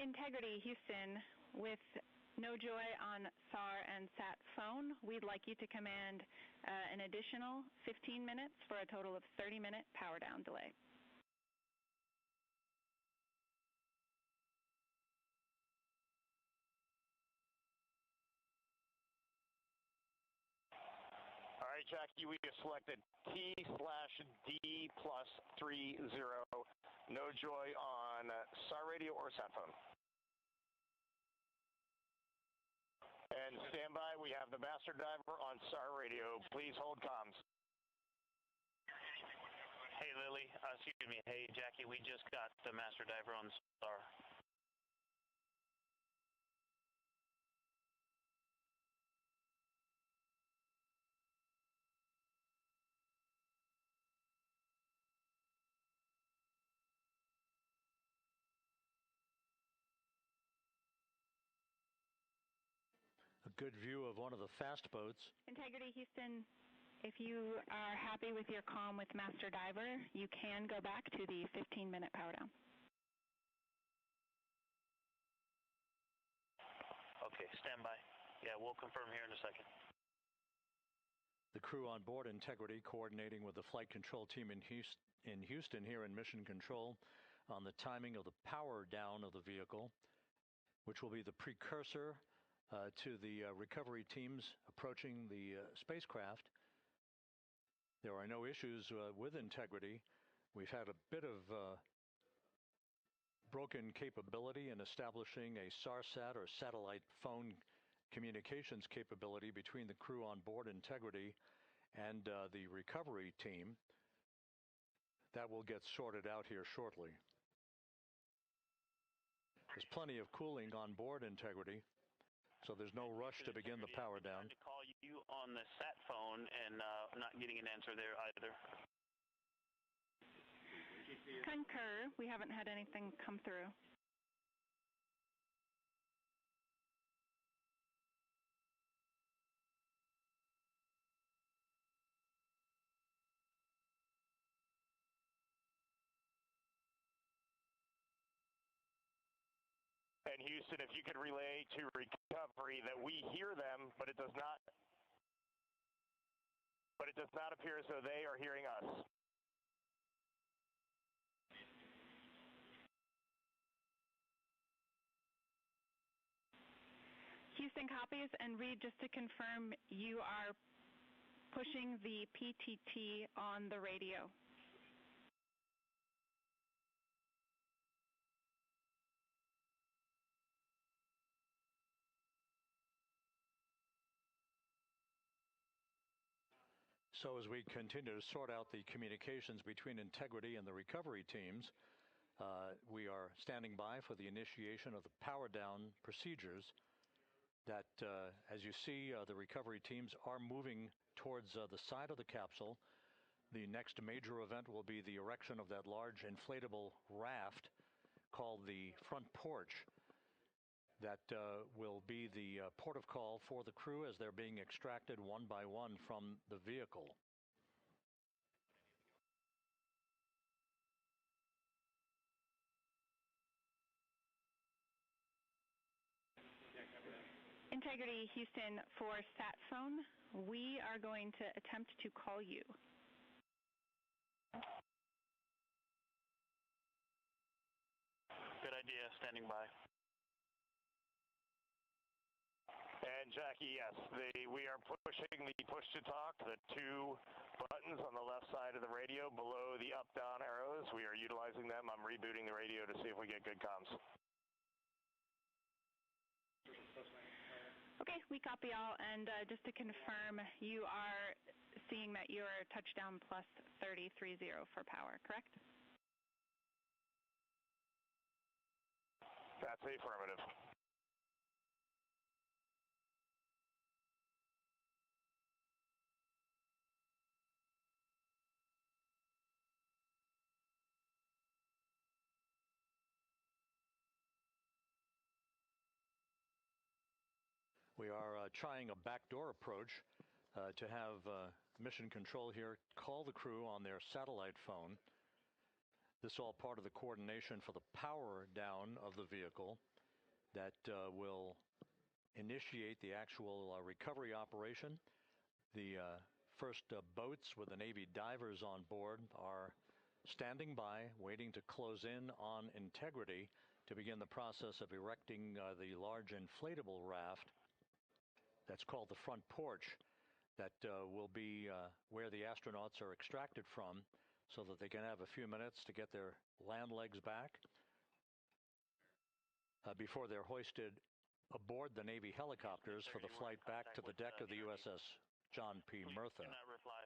Integrity, Houston, with no joy on SAR and SAT phone, we'd like you to command an additional 15 minutes for a total of 30-minute power down delay. All right, Jackie, we have selected T/D+30. No joy on SAR radio or sat phone. And stand by, we have the master diver on SAR radio. Please hold comms. Hey, Lily, excuse me. Hey, Jackie, we just got the master diver on SAR. A good view of one of the fast boats. Integrity, Houston, if you are happy with your comm with Master Diver, you can go back to the 15-minute power down. Okay, stand by. Yeah, we'll confirm here in a second. The crew on board Integrity coordinating with the flight control team in Houston here in Mission Control on the timing of the power down of the vehicle, which will be the precursor to the recovery teams approaching the spacecraft. There are no issues with Integrity. We've had a bit of broken capability in establishing a SARSAT or satellite phone communications capability between the crew on board Integrity and the recovery team. That will get sorted out here shortly. There's plenty of cooling on board Integrity, so there's no rush to begin the power down. I'm trying to call you on the sat phone and not getting an answer there either. Concur. We haven't had anything come through. And Houston, if you could relay to recovery that we hear them, but it does not appear as though they are hearing us. Houston copies, and Reed, just to confirm, you are pushing the PTT on the radio. So as we continue to sort out the communications between Integrity and the recovery teams, we are standing by for the initiation of the power down procedures that, as you see, the recovery teams are moving towards the side of the capsule. The next major event will be the erection of that large inflatable raft called the front porch. That will be the port of call for the crew as they're being extracted one by one from the vehicle. Integrity, Houston, for sat phone, we are going to attempt to call you. Good idea, standing by. And Jackie, yes, we are pushing the push to talk, the two buttons on the left side of the radio below the up-down arrows. We are utilizing them. I'm rebooting the radio to see if we get good comms. Okay, we copy all, and just to confirm, you are seeing that you're touchdown plus 3030 for power, correct? That's affirmative. We are trying a backdoor approach to have Mission Control here call the crew on their satellite phone. This is all part of the coordination for the power down of the vehicle. that will initiate the actual recovery operation. The first boats with the Navy divers on board are standing by, waiting to close in on Integrity to begin the process of erecting the large inflatable raft that's called the front porch that will be where the astronauts are extracted from so that they can have a few minutes to get their land legs back before they're hoisted aboard the Navy helicopters for the flight back to the deck of the USS John P. Murtha. Cannot reply.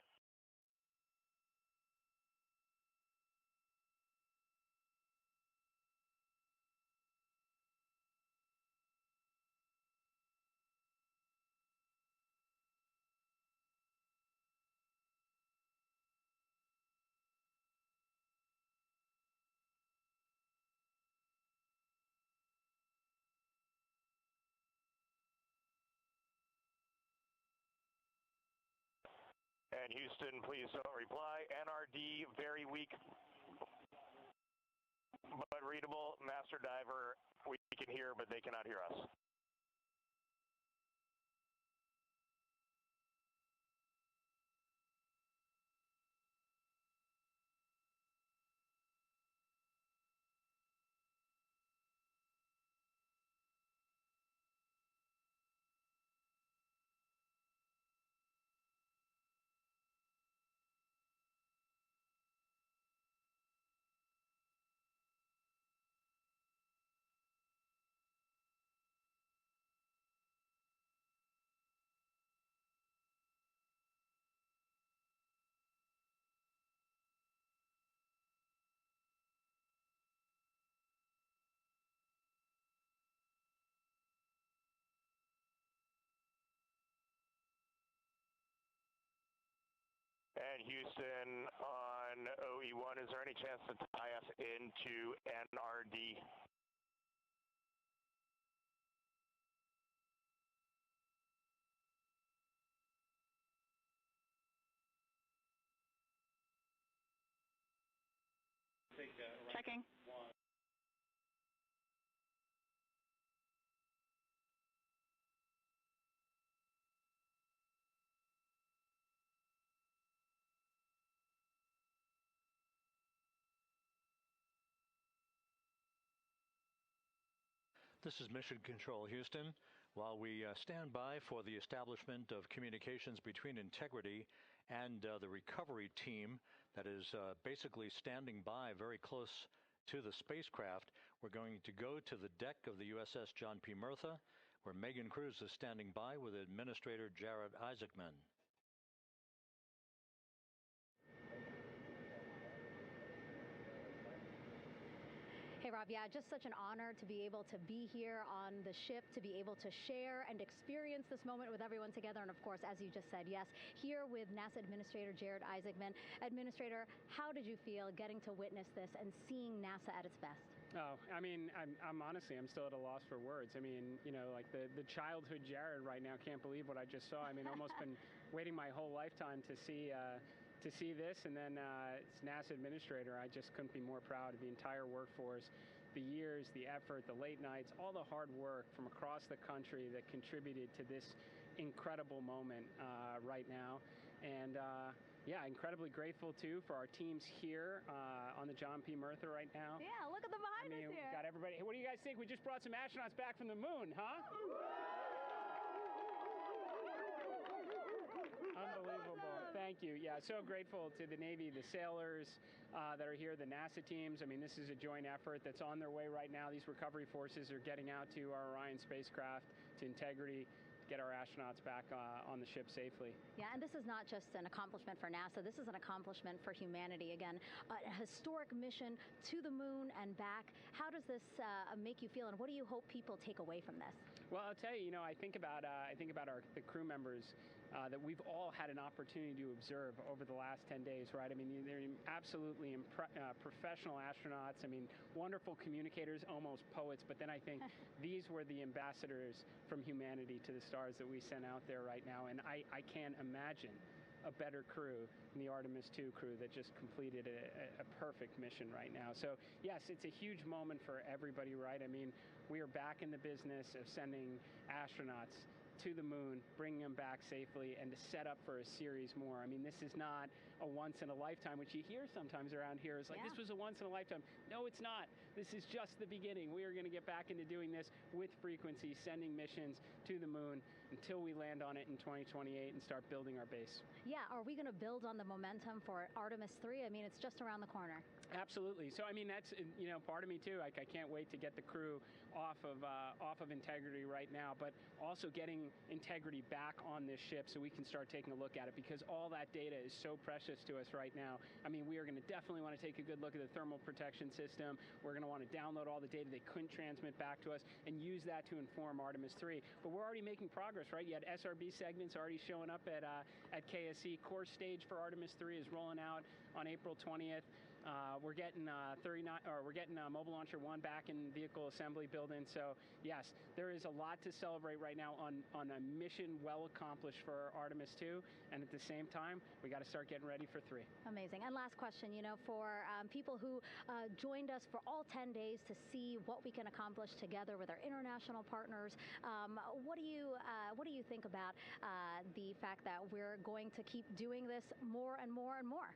And Houston, please don't reply. NRD, very weak, but readable. Master Diver, we can hear, but they cannot hear us. And Houston on OE1, is there any chance to tie us into NRD? Checking. This is Mission Control, Houston. While we stand by for the establishment of communications between Integrity and the recovery team that is basically standing by very close to the spacecraft, we're going to go to the deck of the USS John P. Murtha, where Megan Cruz is standing by with Administrator Jared Isaacman. Hey, Rob, yeah, just such an honor to be able to be here on the ship, to be able to share and experience this moment with everyone together. And of course, as you just said, yes, here with NASA Administrator Jared Isaacman. Administrator, how did you feel getting to witness this and seeing NASA at its best? Oh, I mean, I'm honestly, I'm still at a loss for words. I mean, you know, like the childhood Jared right now can't believe what I just saw. I mean, almost been waiting my whole lifetime to see this, and then it's NASA Administrator. I just couldn't be more proud of the entire workforce, the years, the effort, the late nights, all the hard work from across the country that contributed to this incredible moment right now. And yeah, incredibly grateful too for our teams here on the John P. Murtha right now. Yeah, look at them behind us here. Got everybody. Hey, what do you guys think? We just brought some astronauts back from the moon, huh? Unbelievable. Thank you. Yeah, so grateful to the Navy, the sailors that are here, the NASA teams. I mean, this is a joint effort that's on their way right now. These recovery forces are getting out to our Orion spacecraft, to Integrity, get our astronauts back on the ship safely. Yeah, and this is not just an accomplishment for NASA. This is an accomplishment for humanity. Again, a historic mission to the moon and back. How does this make you feel, and what do you hope people take away from this? Well, I'll tell you, you know, I think about the crew members that we've all had an opportunity to observe over the last 10 days, right? I mean, they're absolutely professional astronauts. I mean, wonderful communicators, almost poets. But then I think these were the ambassadors from humanity to the stars that we sent out there right now. And I can't imagine a better crew than the Artemis II crew that just completed a perfect mission right now. So yes, it's a huge moment for everybody, right? I mean, we are back in the business of sending astronauts to the moon, bringing them back safely, and to set up for a series more. I mean, this is not a once in a lifetime, which you hear sometimes around here. It's like, this was a once in a lifetime. No, it's not. This is just the beginning. We are going to get back into doing this with frequency, sending missions to the moon until we land on it in 2028 and start building our base. Yeah, are we going to build on the momentum for Artemis 3? I mean, it's just around the corner. Absolutely. So, I mean, that's, part of me too. Like, I can't wait to get the crew off of Integrity right now, but also getting Integrity back on this ship so we can start taking a look at it, because all that data is so precious to us right now. I mean, we are going to definitely want to take a good look at the thermal protection system. We're going to want to download all the data they couldn't transmit back to us and use that to inform Artemis 3. But we're already making progress, right? You had SRB segments already showing up at KSC. Core stage for Artemis 3 is rolling out on April 20th. We're getting Mobile Launcher 1 back in vehicle assembly building. So yes, there is a lot to celebrate right now on a mission well accomplished for Artemis 2, and at the same time, we got to start getting ready for 3. Amazing. And last question, for people who joined us for all 10 days to see what we can accomplish together with our international partners, what do you think about the fact that we're going to keep doing this more and more and more?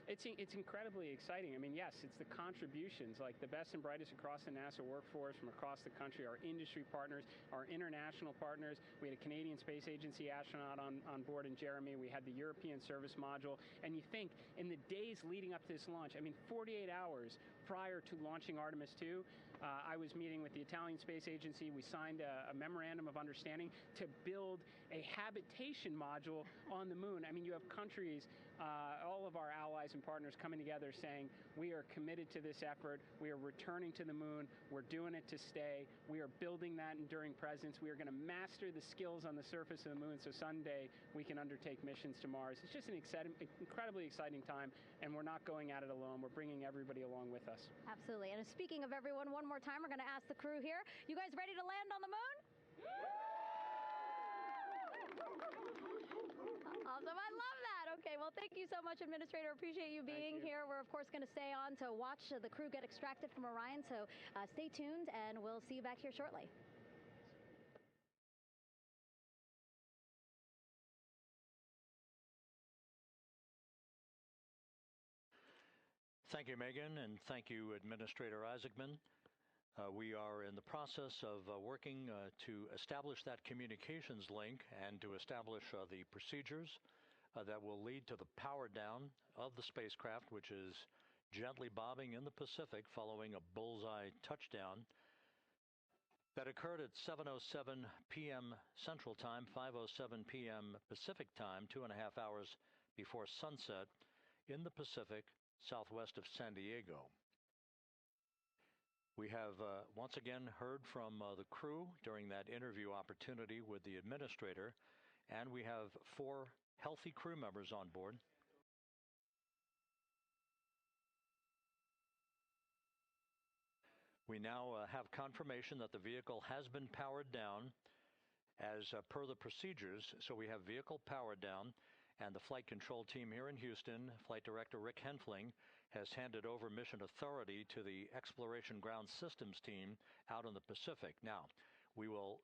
It's incredibly exciting. I mean, yes, it's the contributions, like the best and brightest across the NASA workforce from across the country, our industry partners, our international partners. We had a Canadian Space Agency astronaut on board in Jeremy. We had the European service module. And you think in the days leading up to this launch, I mean, 48 hours prior to launching Artemis 2, I was meeting with the Italian Space Agency. We signed a memorandum of understanding to build a habitation module on the moon. I mean, you have countries, all of our allies and partners coming together saying, we are committed to this effort. We are returning to the moon. We're doing it to stay. We are building that enduring presence. We are going to master the skills on the surface of the moon so someday we can undertake missions to Mars. It's just an incredibly exciting time, and we're not going at it alone. We're bringing everybody along with us. Absolutely. And speaking of everyone, one more time, we're going to ask the crew here, you guys ready to land on the moon? Awesome. I love that. Okay, well, thank you so much, Administrator. Appreciate you being here. We're, of course, going to stay on to watch the crew get extracted from Orion, so stay tuned, and we'll see you back here shortly. Thank you, Megan, and thank you, Administrator Isaacman. We are in the process of working to establish that communications link and to establish the procedures that will lead to the power down of the spacecraft, which is gently bobbing in the Pacific following a bullseye touchdown that occurred at 7:07 p.m. Central Time, 5:07 p.m. Pacific Time, 2.5 hours before sunset in the Pacific, southwest of San Diego. We have once again heard from the crew during that interview opportunity with the administrator, and we have 4 healthy crew members on board. We now have confirmation that the vehicle has been powered down as per the procedures. So we have vehicle powered down, and the flight control team here in Houston, Flight Director Rick Henfling, has handed over mission authority to the Exploration Ground Systems team out in the Pacific. Now, we will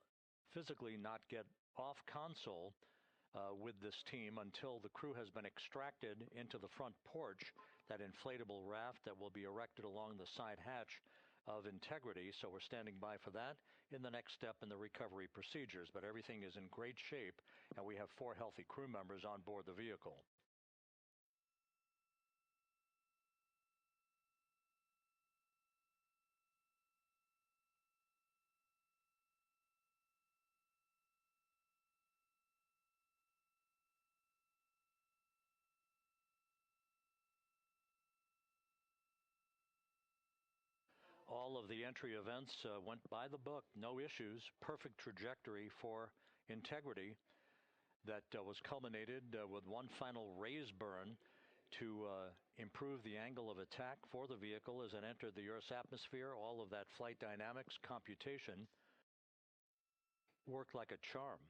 physically not get off console with this team until the crew has been extracted into the front porch, that inflatable raft that will be erected along the side hatch of Integrity. So we're standing by for that in the next step in the recovery procedures. But everything is in great shape, and we have 4 healthy crew members on board the vehicle. All of the entry events went by the book, no issues, perfect trajectory for Integrity that was culminated with one final raise burn to improve the angle of attack for the vehicle as it entered the Earth's atmosphere. All of that flight dynamics computation worked like a charm.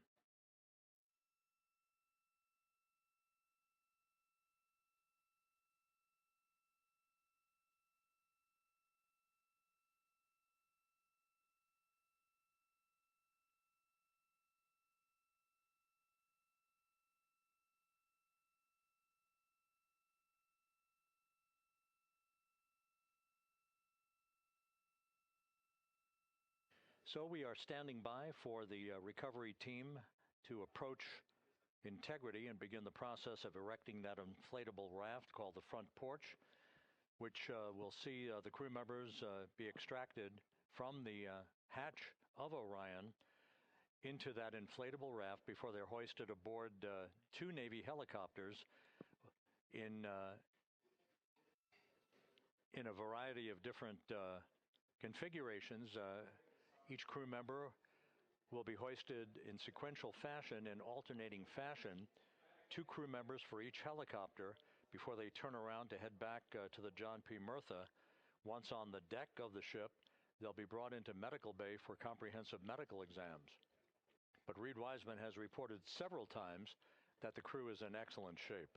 So we are standing by for the recovery team to approach Integrity and begin the process of erecting that inflatable raft called the front porch, which will see the crew members be extracted from the hatch of Orion into that inflatable raft before they're hoisted aboard two Navy helicopters in a variety of different configurations. Each crew member will be hoisted in sequential fashion, in alternating fashion, two crew members for each helicopter before they turn around to head back to the John P. Murtha. Once on the deck of the ship, they'll be brought into medical bay for comprehensive medical exams. But Reed Wiseman has reported several times that the crew is in excellent shape.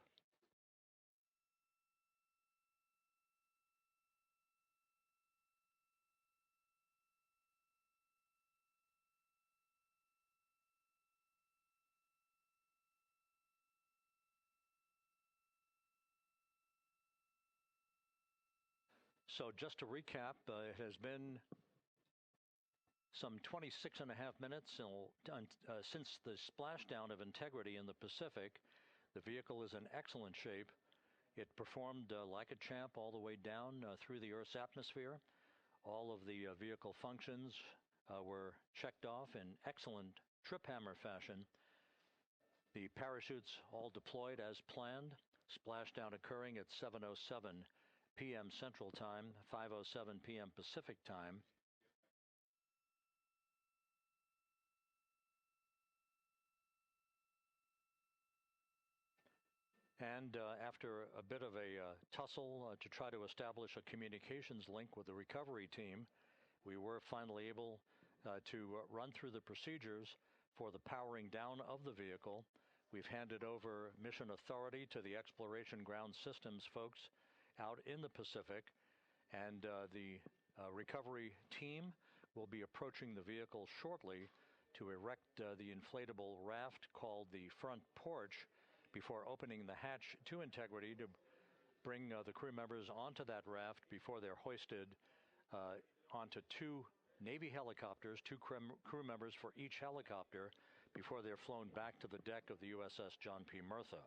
So just to recap, it has been some 26 and a half minutes since the splashdown of Integrity in the Pacific. The vehicle is in excellent shape. It performed like a champ all the way down through the Earth's atmosphere. All of the vehicle functions were checked off in excellent trip hammer fashion. The parachutes all deployed as planned. Splashdown occurring at 7:07 p.m. Central Time, 5:07 p.m. Pacific Time. And after a bit of a tussle to try to establish a communications link with the recovery team, we were finally able to run through the procedures for the powering down of the vehicle. We've handed over mission authority to the Exploration Ground Systems folks out in the Pacific, and the recovery team will be approaching the vehicle shortly to erect the inflatable raft called the front porch before opening the hatch to Integrity to bring the crew members onto that raft before they're hoisted onto two Navy helicopters, two crew members for each helicopter, before they're flown back to the deck of the USS John P. Murtha.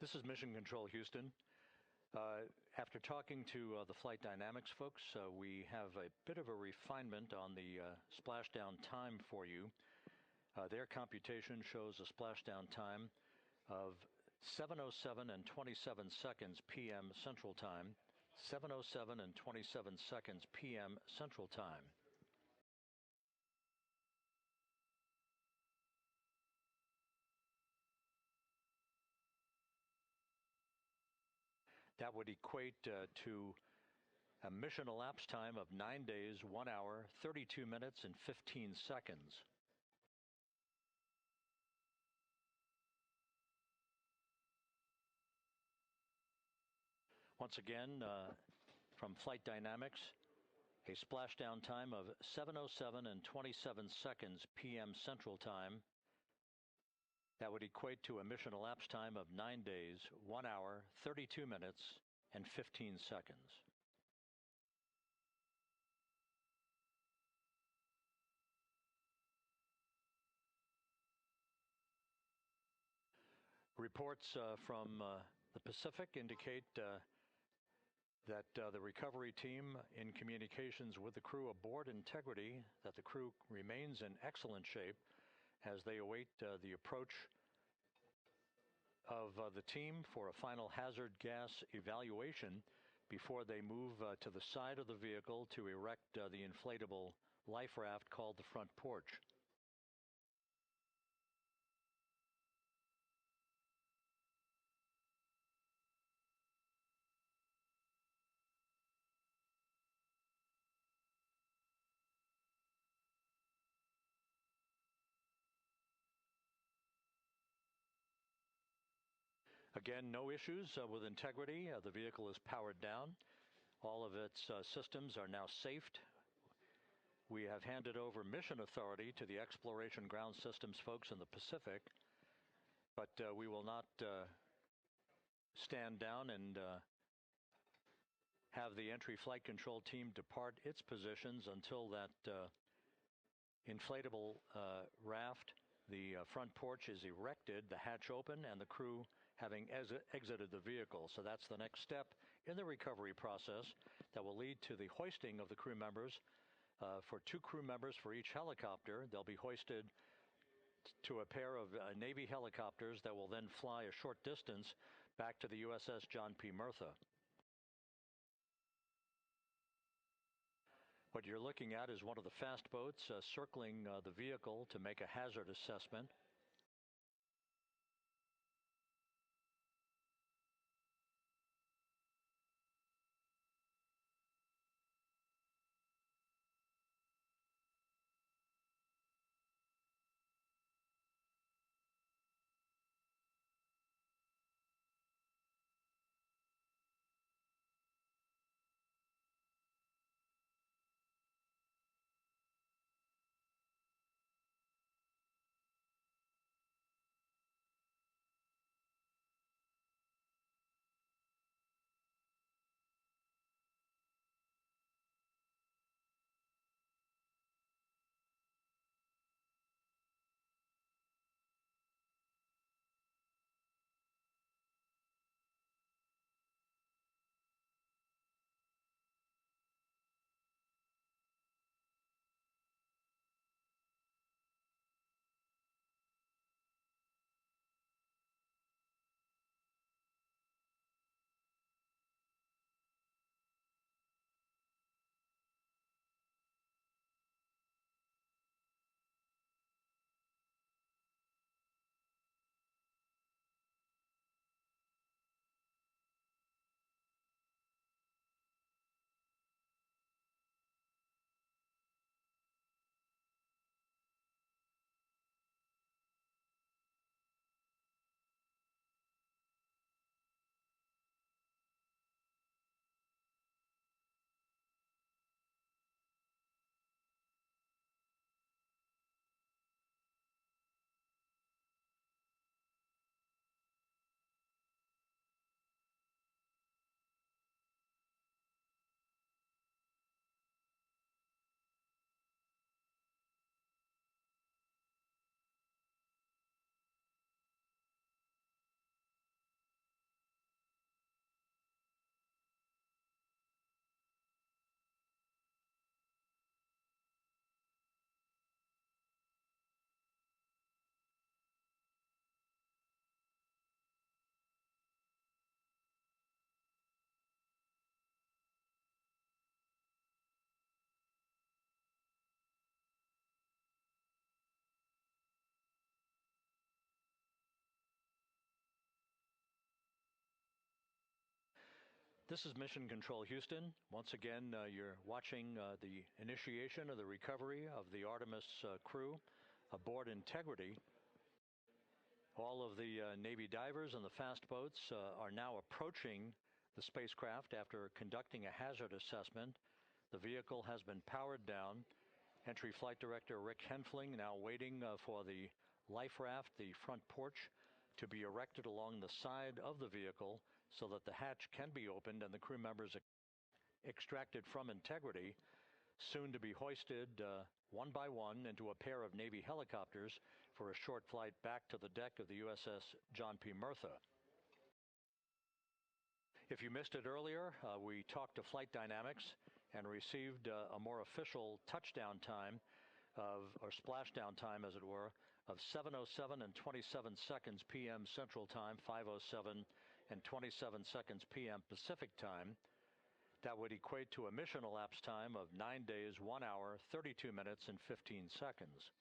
This is Mission Control Houston. After talking to the flight dynamics folks, we have a bit of a refinement on the splashdown time for you. Their computation shows a splashdown time of 7:07 and 27 seconds p.m. Central Time, 7:07 and 27 seconds p.m. Central Time. That would equate to a mission elapsed time of 9 days, 1 hour, 32 minutes, and 15 seconds. Once again, from Flight Dynamics, a splashdown time of 7:07 and 27 seconds p.m. Central Time. That would equate to a mission elapsed time of 9 days, 1 hour, 32 minutes, and 15 seconds. Reports from the Pacific indicate that the recovery team in communications with the crew aboard Integrity, that the crew remains in excellent shape as they await the approach of the team for a final hazard gas evaluation before they move to the side of the vehicle to erect the inflatable life raft called the front porch. Again, no issues with Integrity. The vehicle is powered down. All of its systems are now safed. We have handed over mission authority to the Exploration Ground Systems folks in the Pacific, but we will not stand down and have the entry flight control team depart its positions until that inflatable raft, the front porch, is erected, the hatch open, and the crew having exited the vehicle. So that's the next step in the recovery process that will lead to the hoisting of the crew members. For 2 crew members for each helicopter, they'll be hoisted to a pair of Navy helicopters that will then fly a short distance back to the USS John P. Murtha. What you're looking at is one of the fast boats circling the vehicle to make a hazard assessment. This is Mission Control Houston. Once again, you're watching the initiation of the recovery of the Artemis crew aboard Integrity. All of the Navy divers and the fast boats are now approaching the spacecraft after conducting a hazard assessment. The vehicle has been powered down. Entry Flight Director Rick Henfling now waiting for the life raft, the front porch, to be erected along the side of the vehicle so that the hatch can be opened and the crew members extracted from Integrity, soon to be hoisted one by one into a pair of Navy helicopters for a short flight back to the deck of the USS John P. Murtha. If you missed it earlier, we talked to Flight Dynamics and received a more official touchdown time or splashdown time, as it were, of 7:07 and 27 seconds p.m. Central Time, 5:07 and 27 seconds p.m. Pacific Time. That would equate to a mission elapsed time of 9 days, 1 hour, 32 minutes, and 15 seconds.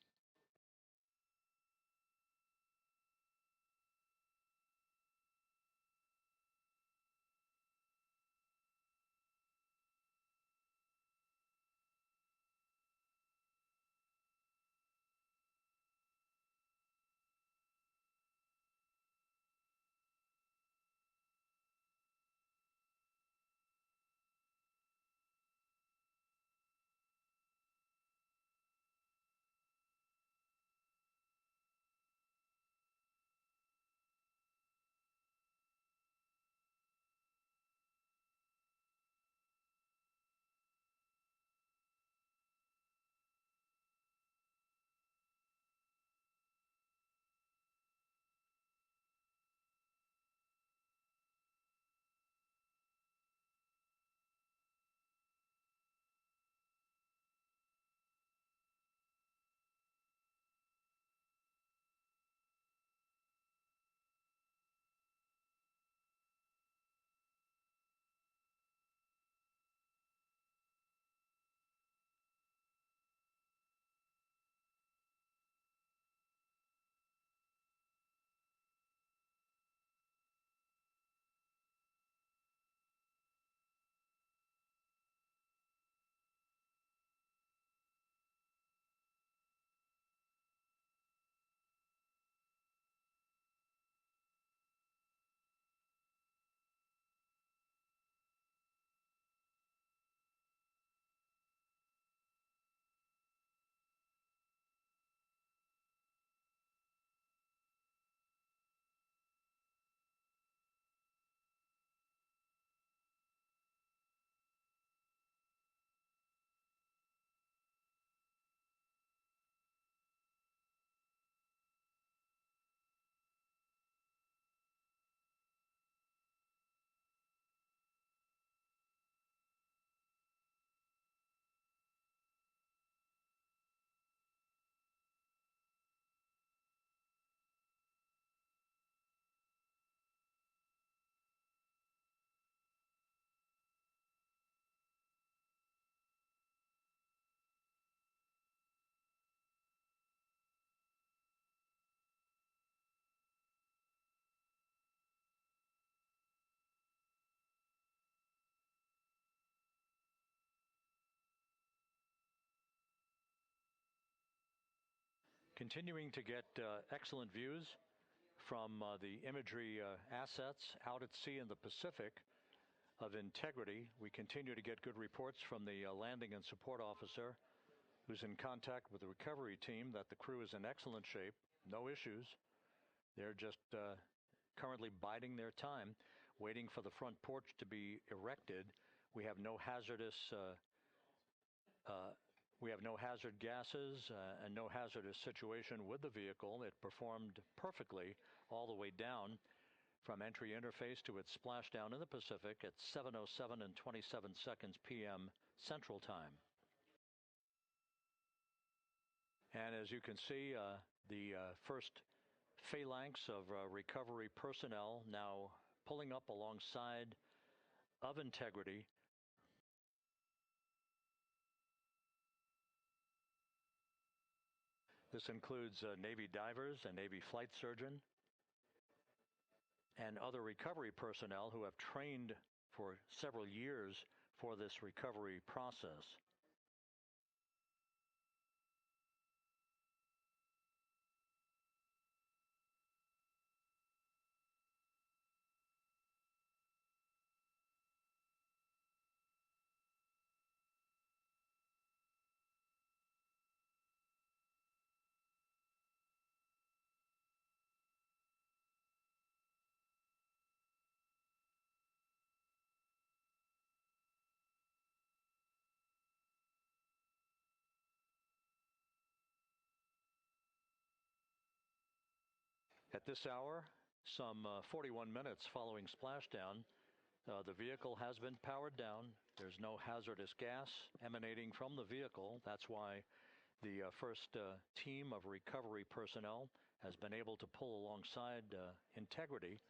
Continuing to get excellent views from the imagery assets out at sea in the Pacific of Integrity. We continue to get good reports from the landing and support officer who's in contact with the recovery team that the crew is in excellent shape, no issues. They're just currently biding their time, waiting for the front porch to be erected. We have no hazardous hazard gases and no hazardous situation with the vehicle. It performed perfectly all the way down from entry interface to its splashdown in the Pacific at 7:07 and 27 seconds p.m. Central Time. And as you can see, the first phalanx of recovery personnel now pulling up alongside of Integrity. This includes Navy divers, a Navy flight surgeon, and other recovery personnel who have trained for several years for this recovery process. At this hour, some 41 minutes following splashdown, the vehicle has been powered down. There's no hazardous gas emanating from the vehicle. That's why the first team of recovery personnel has been able to pull alongside Integrity.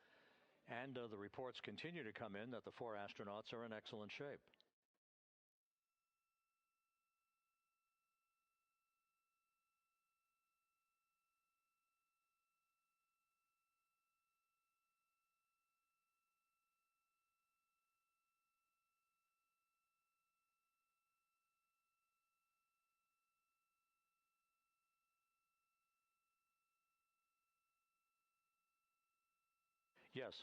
And the reports continue to come in that the 4 astronauts are in excellent shape. Yes.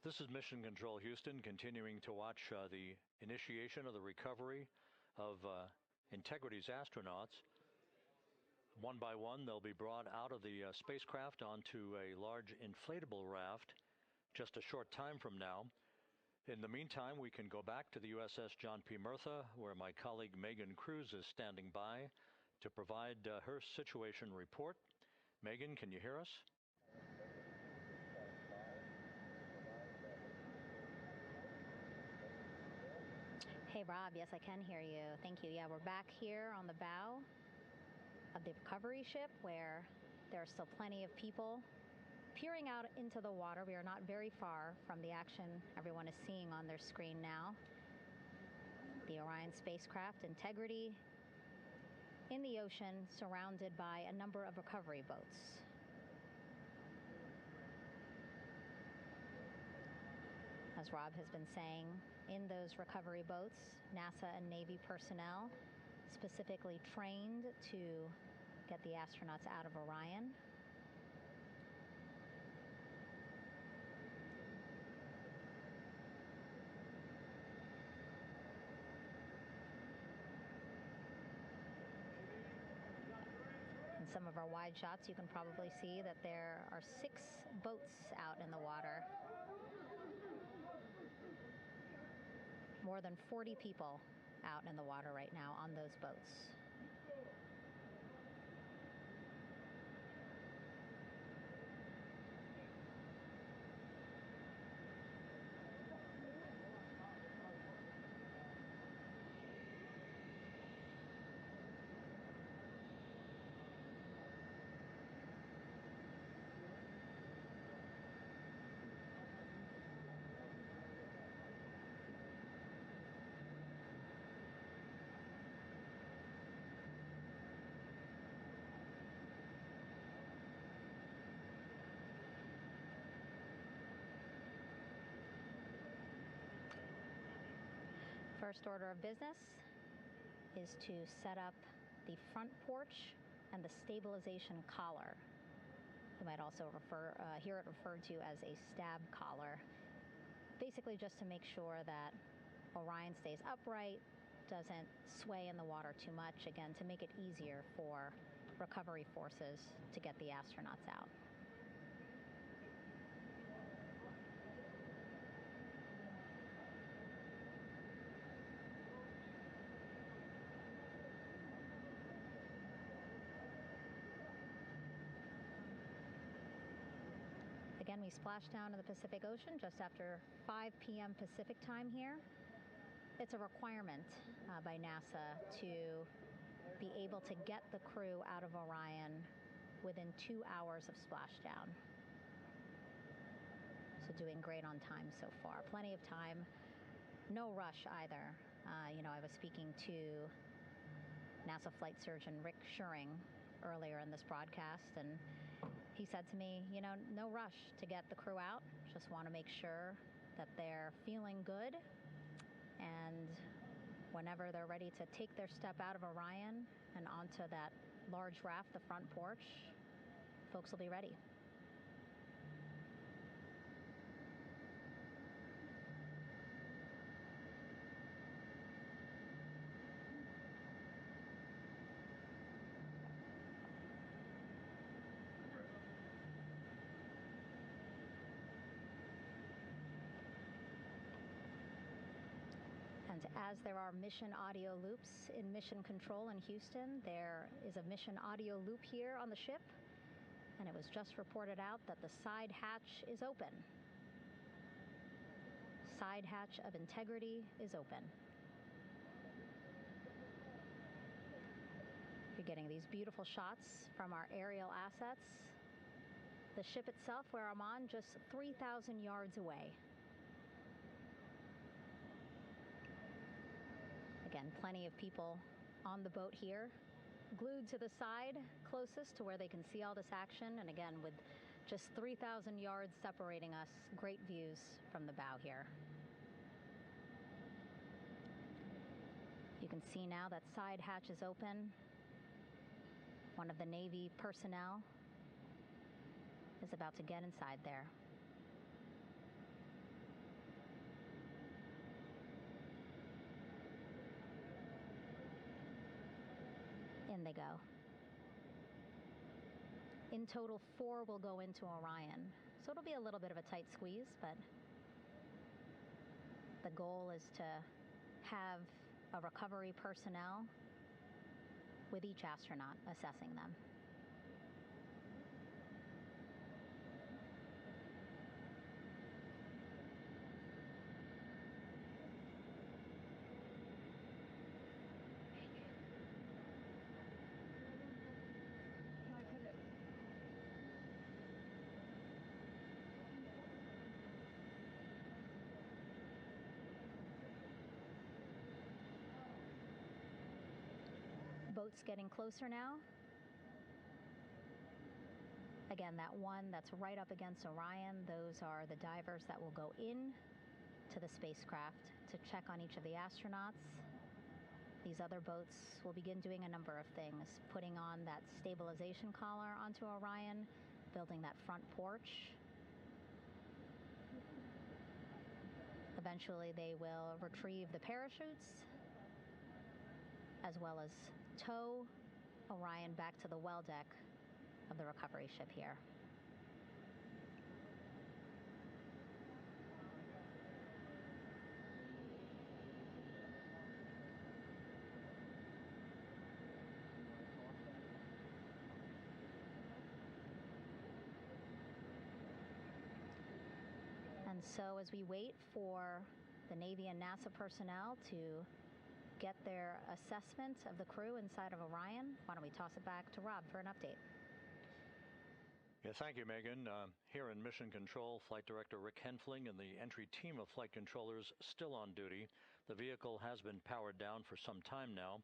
This is Mission Control Houston, continuing to watch the initiation of the recovery of Integrity's astronauts. One by one, they'll be brought out of the spacecraft onto a large inflatable raft just a short time from now. In the meantime, we can go back to the USS John P. Murtha, where my colleague Megan Cruz is standing by to provide her situation report. Megan, can you hear us? Hey, Rob. Yes, I can hear you. Thank you. Yeah, we're back here on the bow of the recovery ship where there are still plenty of people peering out into the water. We are not very far from the action everyone is seeing on their screen now. The Orion spacecraft, Integrity, in the ocean, surrounded by a number of recovery boats. As Rob has been saying, in those recovery boats, NASA and Navy personnel specifically trained to get the astronauts out of Orion. In some of our wide shots, you can probably see that there are 6 boats out in the water. More than 40 people out in the water right now on those boats. first order of business is to set up the front porch and the stabilization collar. You might also hear it referred to as a stab collar. Basically just to make sure that Orion stays upright, doesn't sway in the water too much, again, to make it easier for recovery forces to get the astronauts out. Again, we splashed down in the Pacific Ocean just after 5 p.m. Pacific time here. It's a requirement by NASA to be able to get the crew out of Orion within 2 hours of splashdown. So doing great on time so far. Plenty of time. No rush either. I was speaking to NASA flight surgeon Rick Schuring earlier in this broadcast, and he said to me, no rush to get the crew out. Just want to make sure that they're feeling good. And whenever they're ready to take their step out of Orion and onto that large raft, the front porch, folks will be ready. And as there are mission audio loops in Mission Control in Houston, there is a mission audio loop here on the ship, and it was just reported out that the side hatch is open. Side hatch of Integrity is open. You're getting these beautiful shots from our aerial assets. The ship itself, where I'm on, just 3,000 yards away. Again, plenty of people on the boat here, glued to the side closest to where they can see all this action. And again, with just 3,000 yards separating us, great views from the bow here. You can see now that side hatch is open. One of the Navy personnel is about to get inside there. In they go. In total, 4 will go into Orion. So it'll be a little bit of a tight squeeze, but the goal is to have a recovery personnel with each astronaut assessing them. Boats getting closer now. Again, that one that's right up against Orion, those are the divers that will go in to the spacecraft to check on each of the astronauts. These other boats will begin doing a number of things, putting on that stabilization collar onto Orion, building that front porch. Eventually, they will retrieve the parachutes, as well as tow Orion back to the well deck of the recovery ship here. And so as we wait for the Navy and NASA personnel to get their assessment of the crew inside of Orion, why don't we toss it back to Rob for an update? Yeah, thank you, Megan. Here in Mission Control, Flight Director Rick Henfling and the entry team of flight controllers still on duty. The vehicle has been powered down for some time now.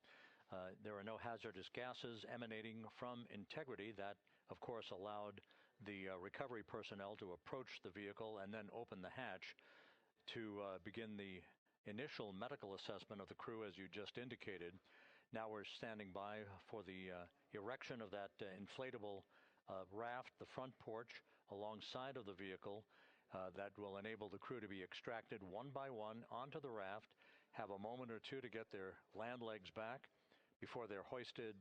There are no hazardous gases emanating from Integrity. That, of course, allowed the recovery personnel to approach the vehicle and then open the hatch to begin the initial medical assessment of the crew, as you just indicated. Now we're standing by for the erection of that inflatable raft, the front porch, alongside of the vehicle that will enable the crew to be extracted one by one onto the raft, have a moment or two to get their land legs back before they're hoisted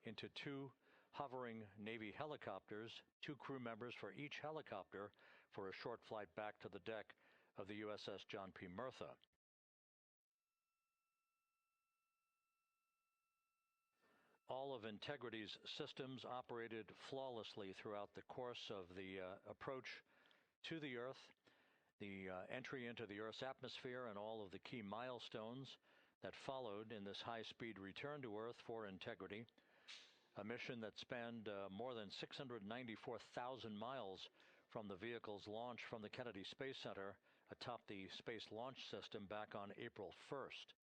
into two hovering Navy helicopters, two crew members for each helicopter, for a short flight back to the deck of the USS John P. Murtha. All of Integrity's systems operated flawlessly throughout the course of the approach to the Earth, the entry into the Earth's atmosphere, and all of the key milestones that followed in this high-speed return to Earth for Integrity, a mission that spanned more than 694,000 miles from the vehicle's launch from the Kennedy Space Center atop the Space Launch System back on April 1st.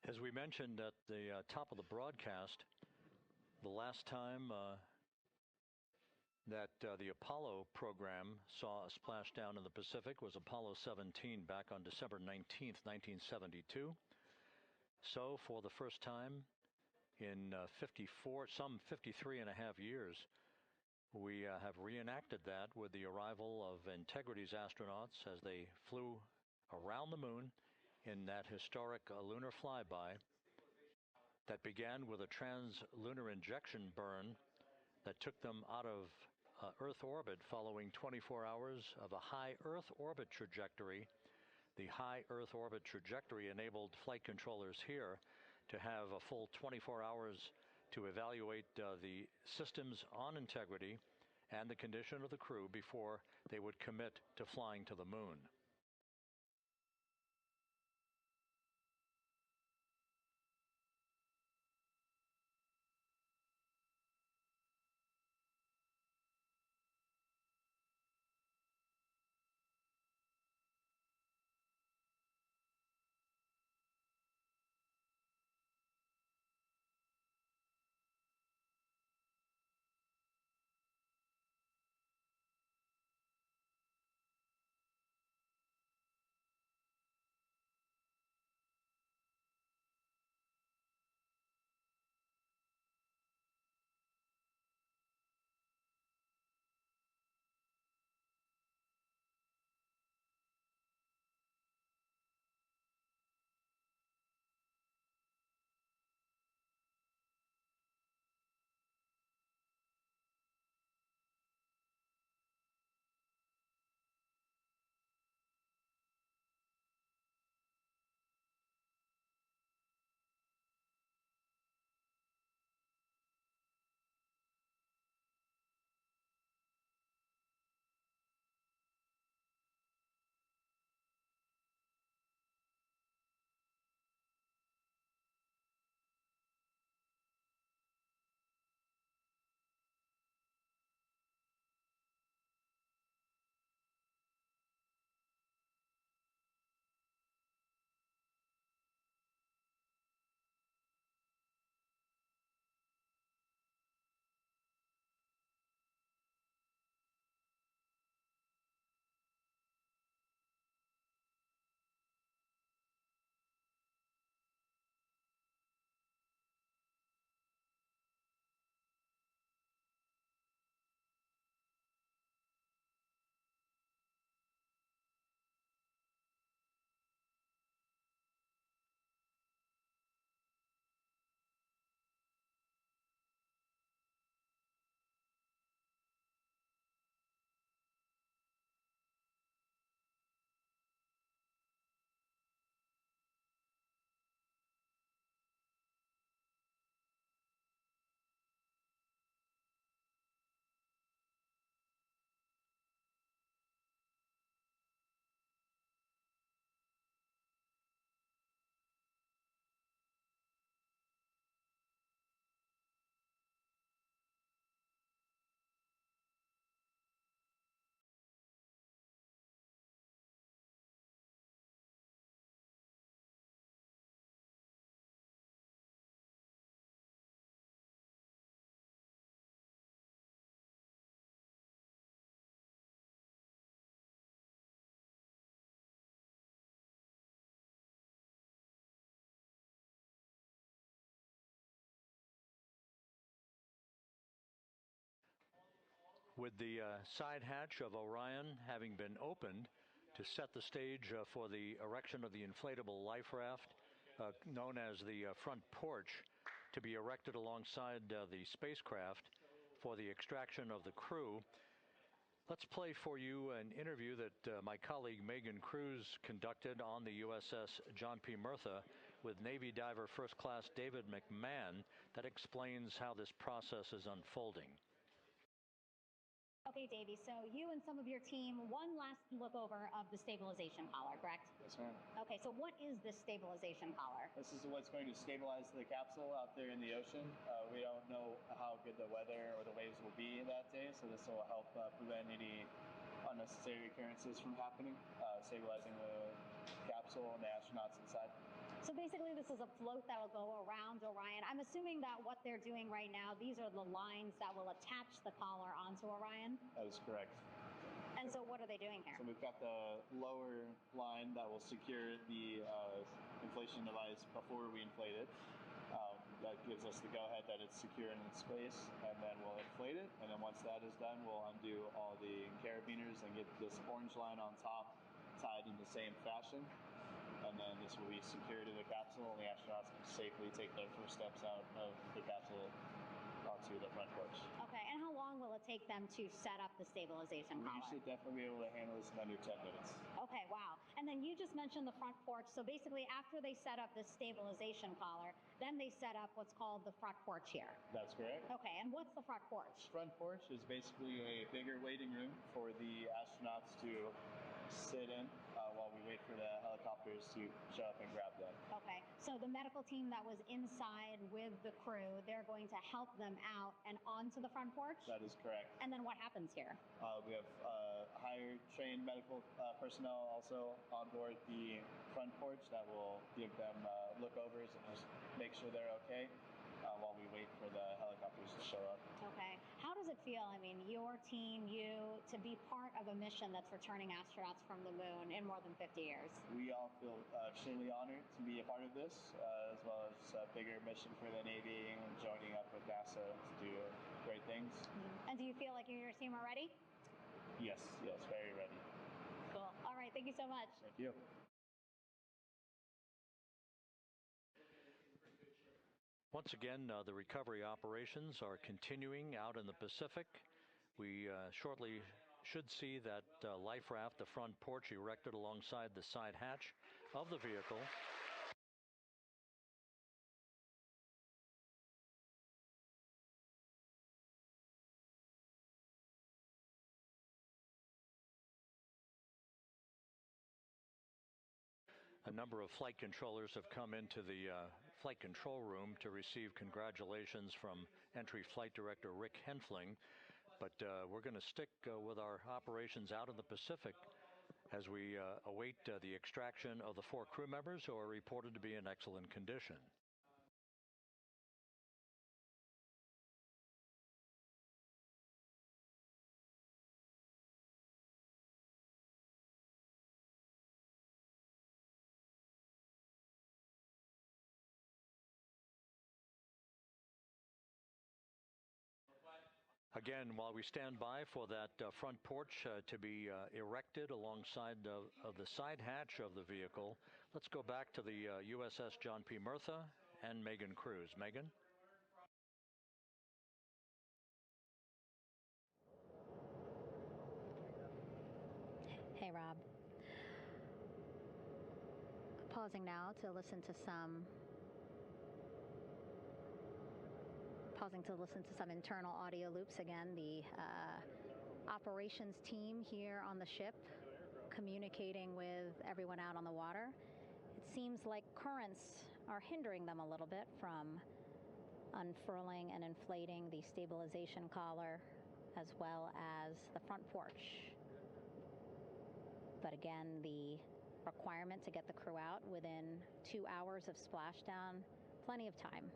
As we mentioned at the top of the broadcast, the last time that the Apollo program saw a splashdown in the Pacific was Apollo 17 back on December 19th, 1972. So for the first time in some 53 and a half years, we have reenacted that with the arrival of Integrity's astronauts as they flew around the moon in that historic lunar flyby that began with a trans-lunar injection burn that took them out of Earth orbit following 24 hours of a high Earth orbit trajectory. The high Earth orbit trajectory enabled flight controllers here to have a full 24 hours to evaluate the systems on Integrity and the condition of the crew before they would commit to flying to the moon. With the side hatch of Orion having been opened to set the stage for the erection of the inflatable life raft, known as the front porch, to be erected alongside the spacecraft for the extraction of the crew. Let's play for you an interview that my colleague Megan Cruz conducted on the USS John P. Murtha with Navy diver First Class David McMahon that explains how this process is unfolding. Okay, Davey, so you and some of your team, one last look over of the stabilization collar, correct? Yes, ma'am. Okay, so what is this stabilization collar? This is what's going to stabilize the capsule out there in the ocean. We don't know how good the weather or the waves will be that day, so this will help prevent any unnecessary occurrences from happening, stabilizing the capsule and the astronauts inside. So basically this is a float that will go around Orion. I'm assuming that what they're doing right now, these are the lines that will attach the collar onto Orion? That is correct. And so what are they doing here? So we've got the lower line that will secure the inflation device before we inflate it. That gives us the go-ahead that it's secure in its space, and then we'll inflate it. And then once that is done, we'll undo all the carabiners and get this orange line on top tied in the same fashion. And then this will be secured to the capsule, and the astronauts can safely take their first steps out of the capsule onto the front porch. Okay, and how long will it take them to set up the stabilization collar? We should definitely be able to handle this in under 10 minutes. Okay, wow. And then you just mentioned the front porch. So basically after they set up this stabilization collar, then they set up what's called the front porch here. That's correct. Okay, and what's the front porch? Front porch is basically a bigger waiting room for the astronauts to sit in while we wait for the helicopters to show up and grab them. Okay, so the medical team that was inside with the crew, they're going to help them out and onto the front porch? That is correct. And then what happens here? We have higher trained medical personnel also on board the front porch that will give them lookovers and just make sure they're okay while we wait for the helicopters to show up. Okay. How does it feel, I mean, your team, you, to be part of a mission that's returning astronauts from the moon in more than 50 years? We all feel extremely honored to be a part of this, as well as a bigger mission for the Navy and joining up with NASA to do great things. Mm-hmm. And do you feel like you and your team are ready? Yes, very ready. Cool. All right, thank you so much. Thank you. Once again, the recovery operations are continuing out in the Pacific. We shortly should see that life raft, the front porch, erected alongside the side hatch of the vehicle. A number of flight controllers have come into the flight control room to receive congratulations from Entry Flight Director Rick Henfling. But we're going to stick with our operations out in the Pacific as we await the extraction of the 4 crew members who are reported to be in excellent condition. Again, while we stand by for that front porch to be erected alongside of the side hatch of the vehicle, let's go back to the USS John P. Murtha and Megan Cruz. Megan? Hey, Rob. Pausing now to listen to some internal audio loops. Again, the operations team here on the ship communicating with everyone out on the water. It seems like currents are hindering them a little bit from unfurling and inflating the stabilization collar as well as the front porch. But again, the requirement to get the crew out within 2 hours of splashdown, plenty of time.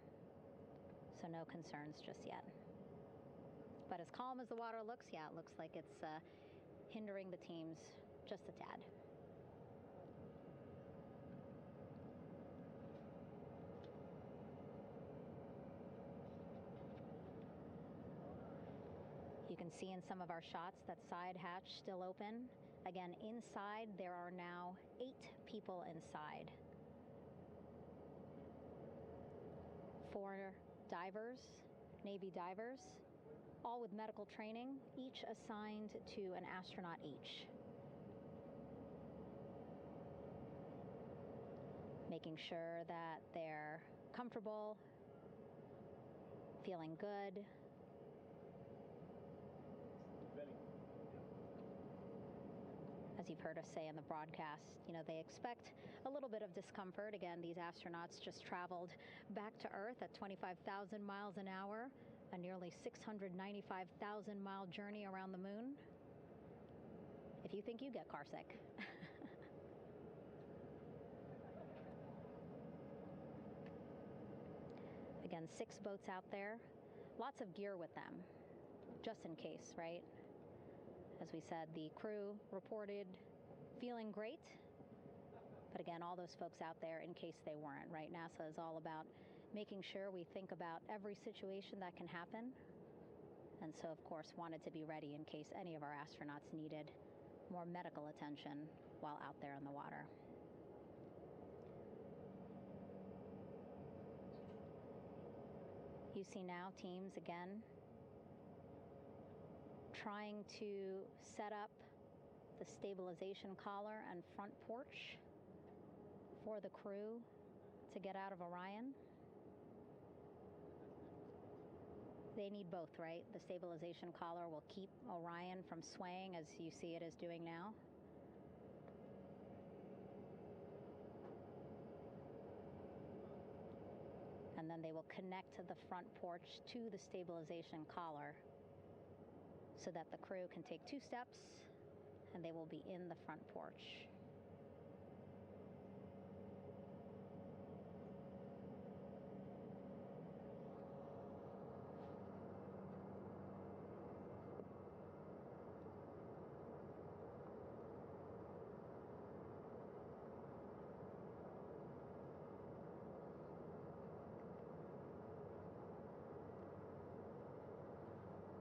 So no concerns just yet. But as calm as the water looks, yeah, it looks like it's hindering the teams just a tad. You can see in some of our shots that side hatch still open. Again, inside there are now 8 people inside. 4 divers, Navy divers, all with medical training, each assigned to an astronaut each. Making sure that they're comfortable, feeling good. As you've heard us say in the broadcast, they expect a little bit of discomfort. Again, these astronauts just traveled back to Earth at 25,000 miles an hour, a nearly 695,000-mile journey around the moon. If you think you get carsick. Again, 6 boats out there, lots of gear with them, just in case, right? As we said, the crew reported feeling great. But again, all those folks out there in case they weren't, right? NASA is all about making sure we think about every situation that can happen. And so, of course, wanted to be ready in case any of our astronauts needed more medical attention while out there in the water. You see now teams, again, trying to set up the stabilization collar and front porch for the crew to get out of Orion. They need both, right? The stabilization collar will keep Orion from swaying as you see it is doing now. And then they will connect the front porch to the stabilization collar so that the crew can take 2 steps and they will be in the front porch.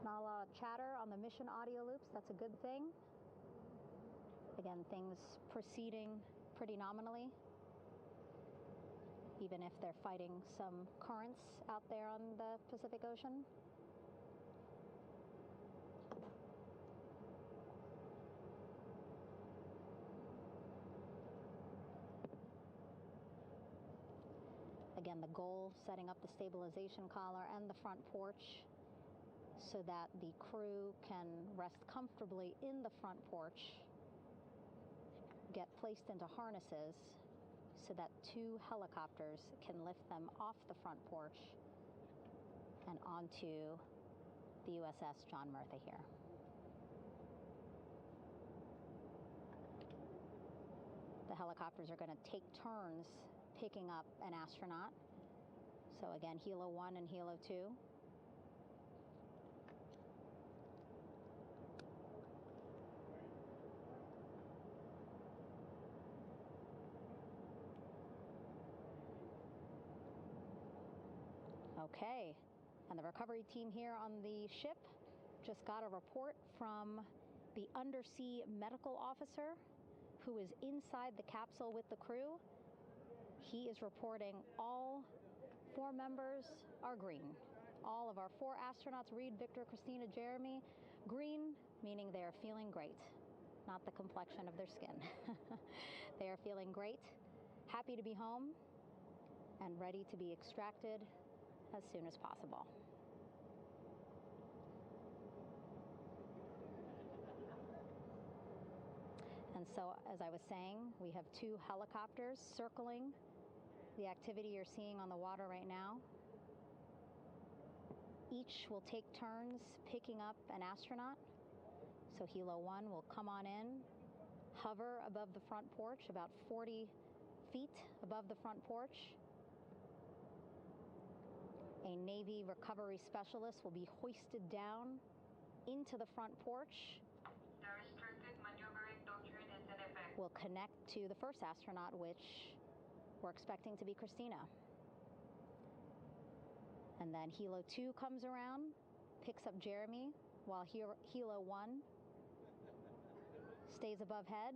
Not a lot of chatter on the mission audio loops. That's a good thing. Again, things proceeding pretty nominally, even if they're fighting some currents out there on the Pacific Ocean. Again, the goal, setting up the stabilization collar and the front porch so that the crew can rest comfortably in the front porch, get placed into harnesses so that 2 helicopters can lift them off the front porch and onto the USS John Murtha here. The helicopters are going to take turns picking up an astronaut. So again, Helo 1 and Helo 2. Okay, and the recovery team here on the ship just got a report from the undersea medical officer who is inside the capsule with the crew. He is reporting all 4 members are green. All of our 4 astronauts, Reed, Victor, Christina, Jeremy, green, meaning they are feeling great, not the complexion of their skin. They are feeling great, happy to be home, and ready to be extracted as soon as possible. And so, as I was saying, we have 2 helicopters circling the activity you're seeing on the water right now. Each will take turns picking up an astronaut. So Helo 1 will come on in, hover above the front porch, about 40 feet above the front porch. A Navy recovery specialist will be hoisted down into the front porch. The restricted maneuvering doctrine is in effect. Will connect to the first astronaut, which we're expecting to be Christina. And then Helo 2 comes around, picks up Jeremy, while Helo 1 stays above head,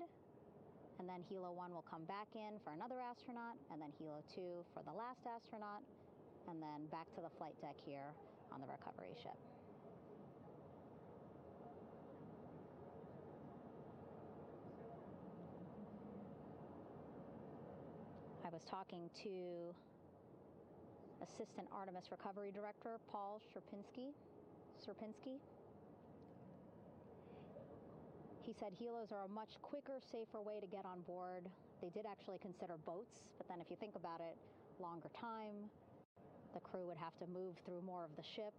and then Helo 1 will come back in for another astronaut, and then Helo 2 for the last astronaut, and then back to the flight deck here on the recovery ship. I was talking to Assistant Artemis Recovery Director Paul Sierpinski. He said helos are a much quicker, safer way to get on board. They did actually consider boats, but then if you think about it, longer time, the crew would have to move through more of the ship.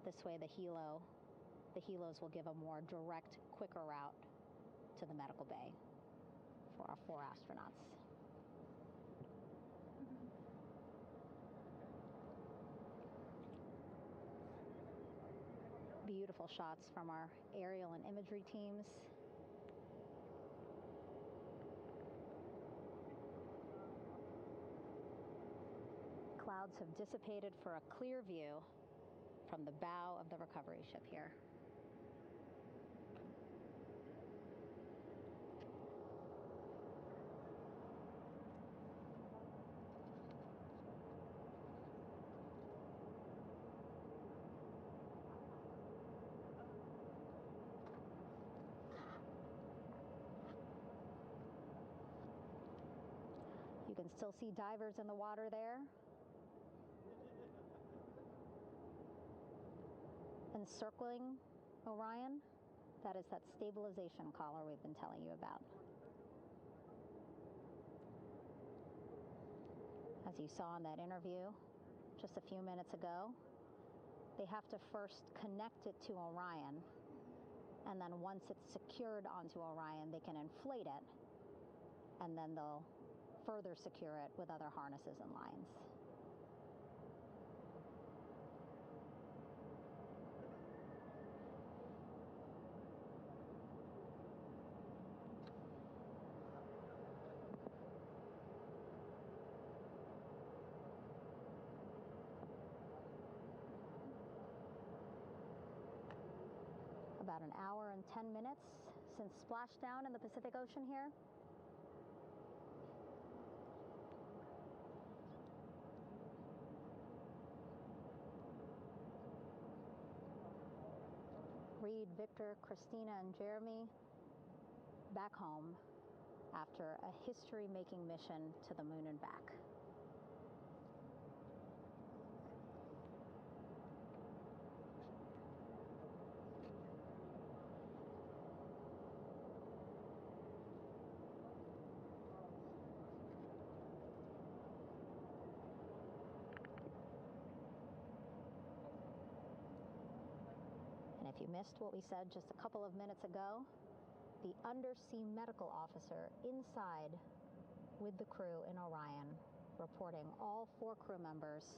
This way the helos will give a more direct, quicker route to the medical bay for our 4 astronauts. Beautiful shots from our aerial and imagery teams. Clouds have dissipated for a clear view from the bow of the recovery ship here. You can still see divers in the water there. Encircling Orion, that is that stabilization collar we've been telling you about. As you saw in that interview just a few minutes ago, they have to first connect it to Orion, and then once it's secured onto Orion, they can inflate it, and then they'll further secure it with other harnesses and lines. About an hour and 10 minutes since splashdown in the Pacific Ocean here. Reed, Victor, Christina, and Jeremy back home after a history-making mission to the moon and back. And if you missed what we said just a couple of minutes ago, the undersea medical officer inside with the crew in Orion, reporting all 4 crew members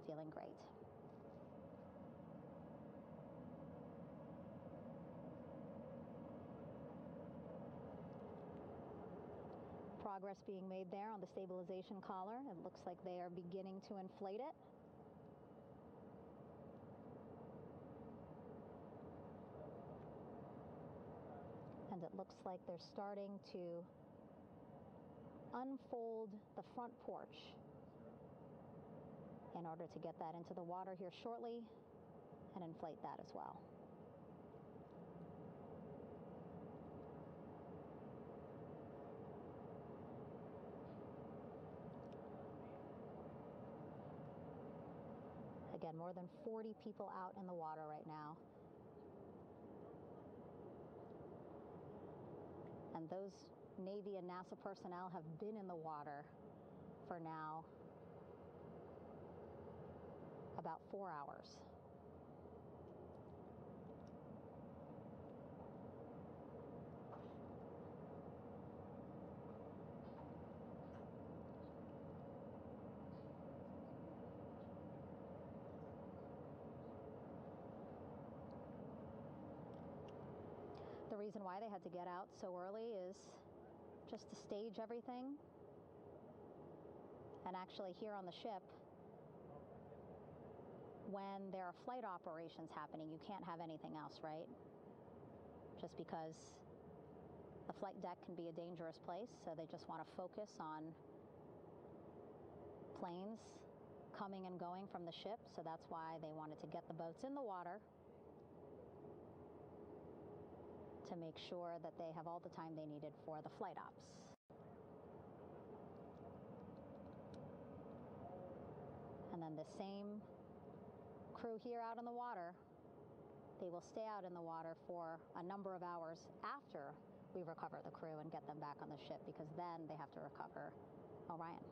feeling great. Progress being made there on the stabilization collar. It looks like they are beginning to inflate it. And it looks like they're starting to unfold the front porch in order to get that into the water here shortly and inflate that as well. Again, more than 40 people out in the water right now. And those Navy and NASA personnel have been in the water for now about 4 hours. The reason why they had to get out so early is just to stage everything. And actually here on the ship, when there are flight operations happening, you can't have anything else, right? Just because the flight deck can be a dangerous place, so they just want to focus on planes coming and going from the ship, so that's why they wanted to get the boats in the water to make sure that they have all the time they needed for the flight ops. And then the same crew here out in the water, they will stay out in the water for a number of hours after we recover the crew and get them back on the ship, because then they have to recover Orion.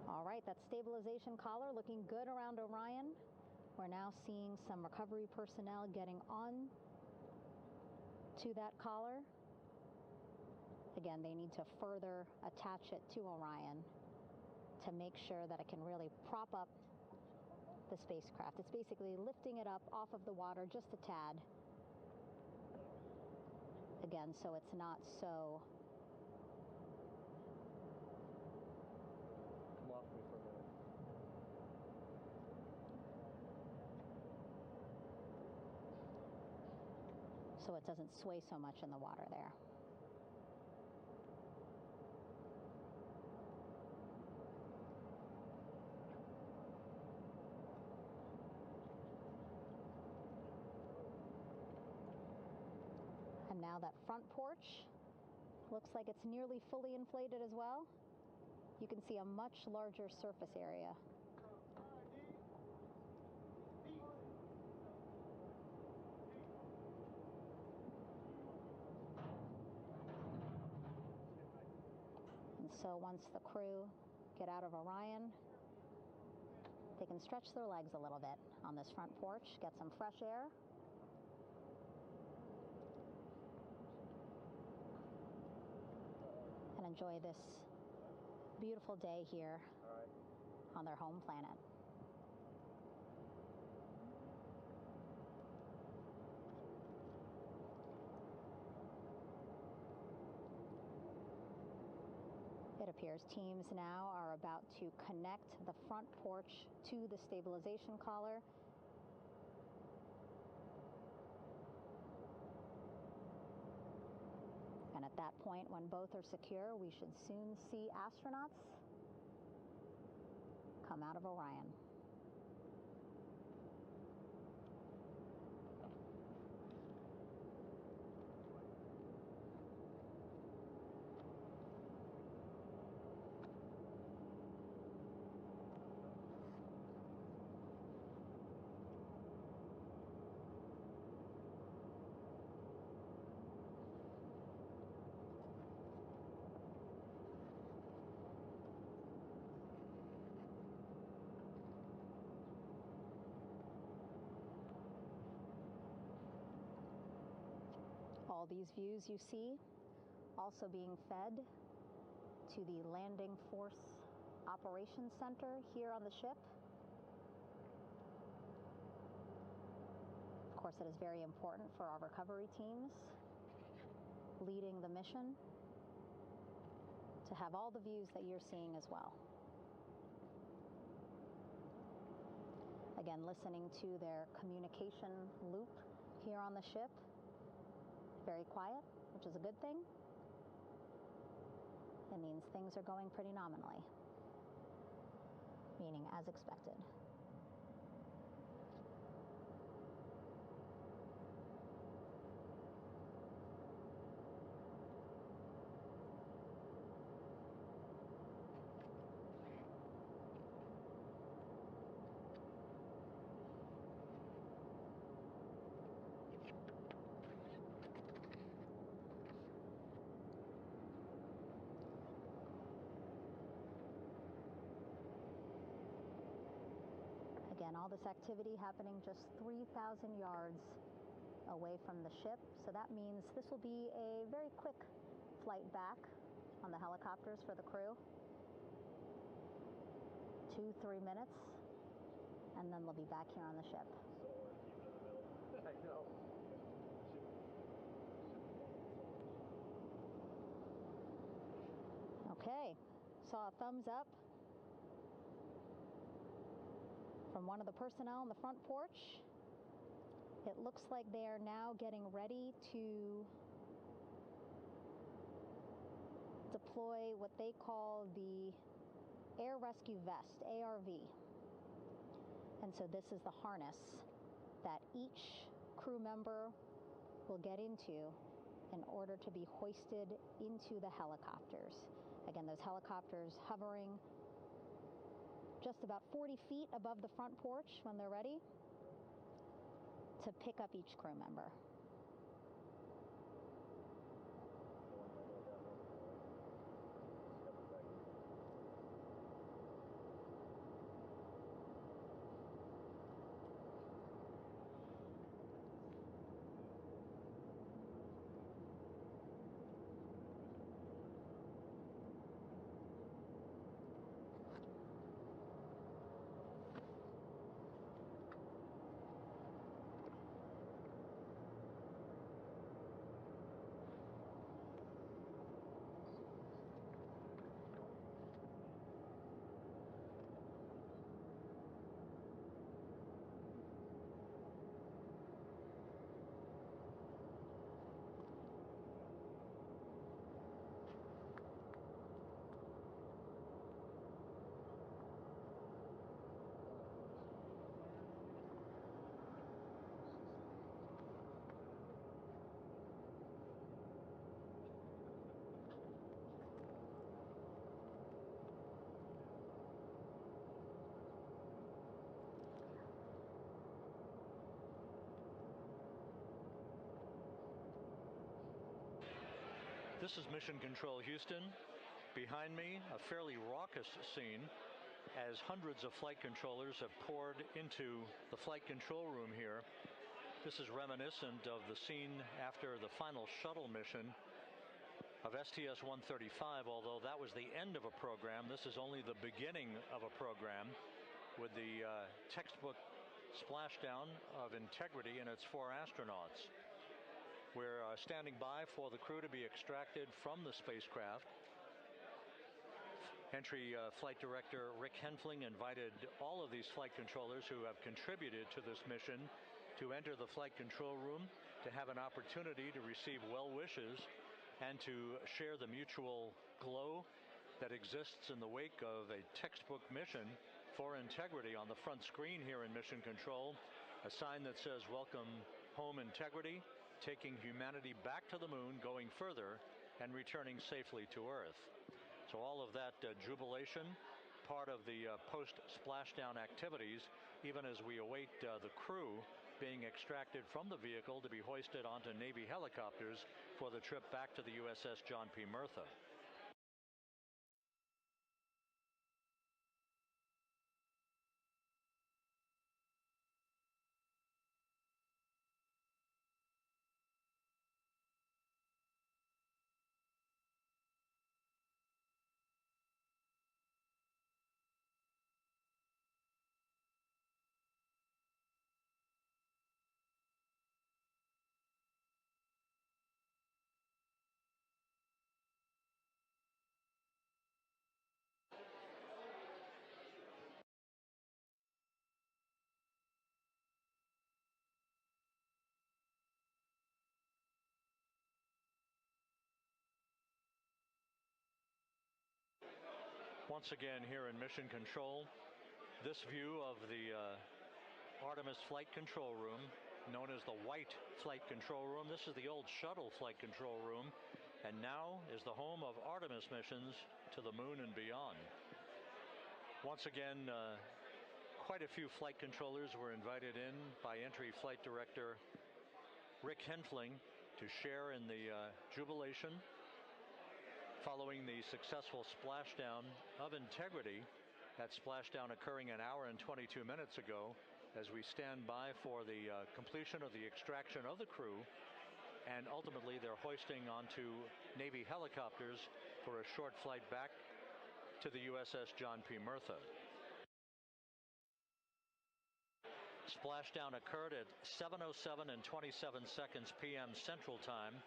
All right, that stabilization collar looking good around Orion. We're now seeing some recovery personnel getting on to that collar. Again, they need to further attach it to Orion to make sure that it can really prop up the spacecraft. It's basically lifting it up off of the water just a tad. Again, so it's not so so it doesn't sway so much in the water there. And now that front porch looks like it's nearly fully inflated as well. You can see a much larger surface area. And so once the crew get out of Orion, they can stretch their legs a little bit on this front porch, get some fresh air. And enjoy this beautiful day here on their home planet. It appears teams now are about to connect the front porch to the stabilization collar. And at that point, when both are secure, we should soon see astronauts come out of Orion. All these views you see also being fed to the Landing Force Operations Center here on the ship. Of course, it is very important for our recovery teams leading the mission to have all the views that you're seeing as well. Again, listening to their communication loop here on the ship. Very quiet, which is a good thing. It means things are going pretty nominally, meaning as expected. Again, all this activity happening just 3,000 yards away from the ship. So that means this will be a very quick flight back on the helicopters for the crew. 2-3 minutes, and then they'll be back here on the ship. I know. Okay, saw a thumbs up from one of the personnel on the front porch. It looks like they are now getting ready to deploy what they call the Air Rescue Vest, ARV. And so this is the harness that each crew member will get into in order to be hoisted into the helicopters. Again, those helicopters hovering just about 40 feet above the front porch when they're ready to pick up each crew member. This is Mission Control Houston. Behind me, a fairly raucous scene as hundreds of flight controllers have poured into the flight control room here. This is reminiscent of the scene after the final shuttle mission of STS-135, although that was the end of a program. This is only the beginning of a program with the textbook splashdown of Integrity and its 4 astronauts. We're standing by for the crew to be extracted from the spacecraft. Entry Flight Director Rick Henfling invited all of these flight controllers who have contributed to this mission to enter the flight control room to have an opportunity to receive well wishes and to share the mutual glow that exists in the wake of a textbook mission for Integrity. On the front screen here in Mission Control, a sign that says, "Welcome home, Integrity, taking humanity back to the moon, going further, and returning safely to Earth." So all of that jubilation, part of the post-splashdown activities, even as we await the crew being extracted from the vehicle to be hoisted onto Navy helicopters for the trip back to the USS John P. Murtha. Once again here in Mission Control, this view of the Artemis Flight Control Room, known as the White Flight Control Room. This is the old shuttle flight control room, and now is the home of Artemis missions to the moon and beyond. Once again, quite a few flight controllers were invited in by Entry Flight Director Rick Henfling to share in the jubilation following the successful splashdown of Integrity. That splashdown occurring an hour and 22 minutes ago, as we stand by for the completion of the extraction of the crew, and ultimately they're hoisting onto Navy helicopters for a short flight back to the USS John P. Murtha. Splashdown occurred at 7:07 and 27 seconds p.m. Central Time.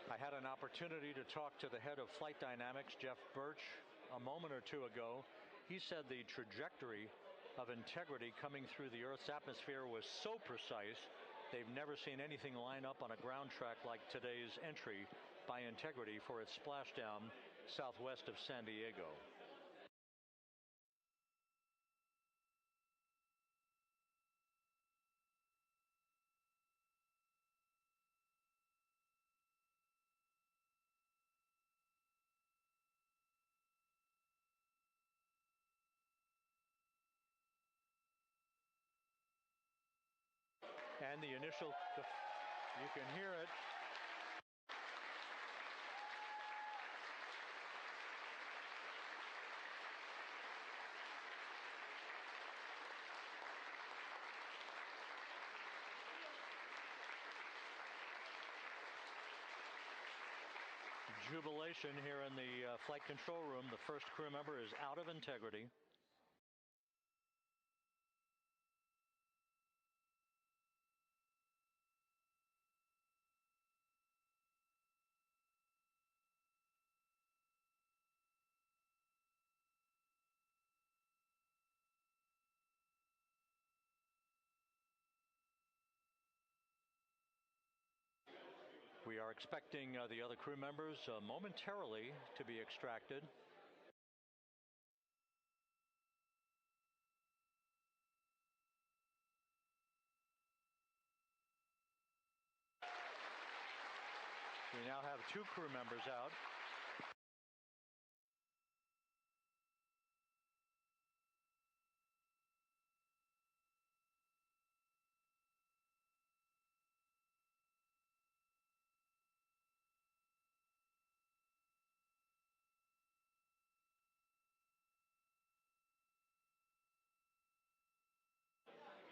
I had an opportunity to talk to the head of Flight Dynamics, Jeff Birch, a moment or two ago. He said the trajectory of Integrity coming through the Earth's atmosphere was so precise, they've never seen anything line up on a ground track like today's entry by Integrity for its splashdown southwest of San Diego. And the initial, you can hear it. Jubilation here in the flight control room. The first crew member is out of Integrity. We are expecting the other crew members momentarily to be extracted. We now have 2 crew members out.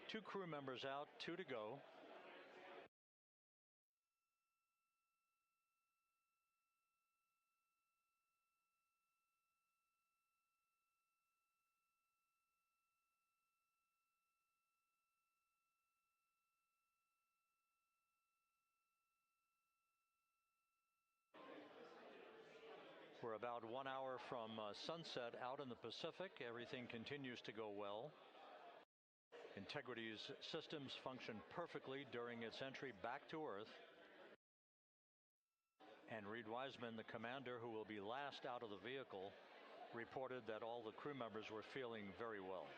Two crew members out, 2 to go. We're about 1 hour from sunset out in the Pacific. Everything continues to go well. Integrity's systems function perfectly during its entry back to Earth. And Reed Wiseman, the commander who will be last out of the vehicle, reported that all the crew members were feeling very well.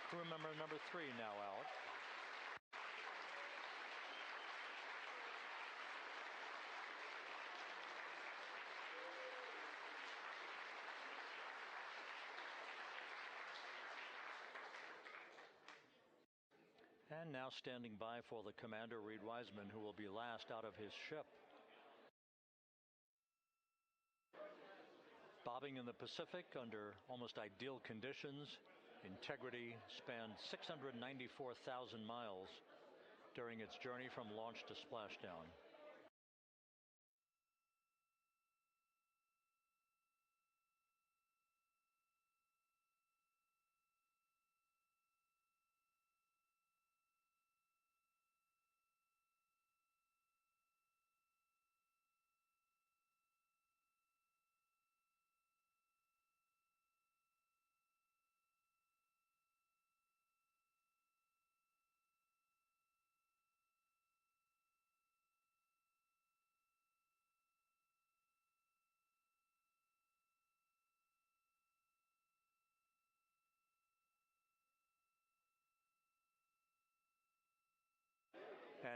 Crew member number 3 now out. And now standing by for the commander, Reed Wiseman, who will be last out of his ship. Bobbing in the Pacific under almost ideal conditions, Integrity spanned 694,000 miles during its journey from launch to splashdown.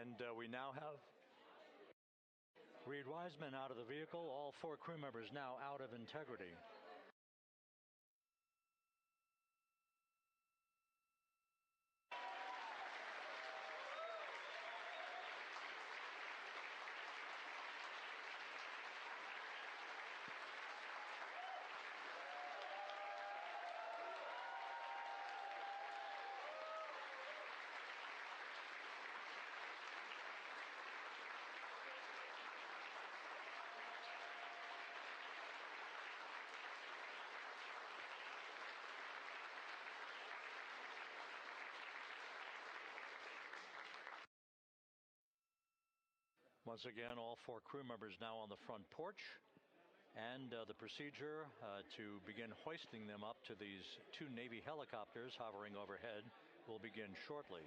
And we now have Reed Wiseman out of the vehicle, all 4 crew members now out of Integrity. Once again, all 4 crew members now on the front porch, and the procedure to begin hoisting them up to these 2 Navy helicopters hovering overhead will begin shortly.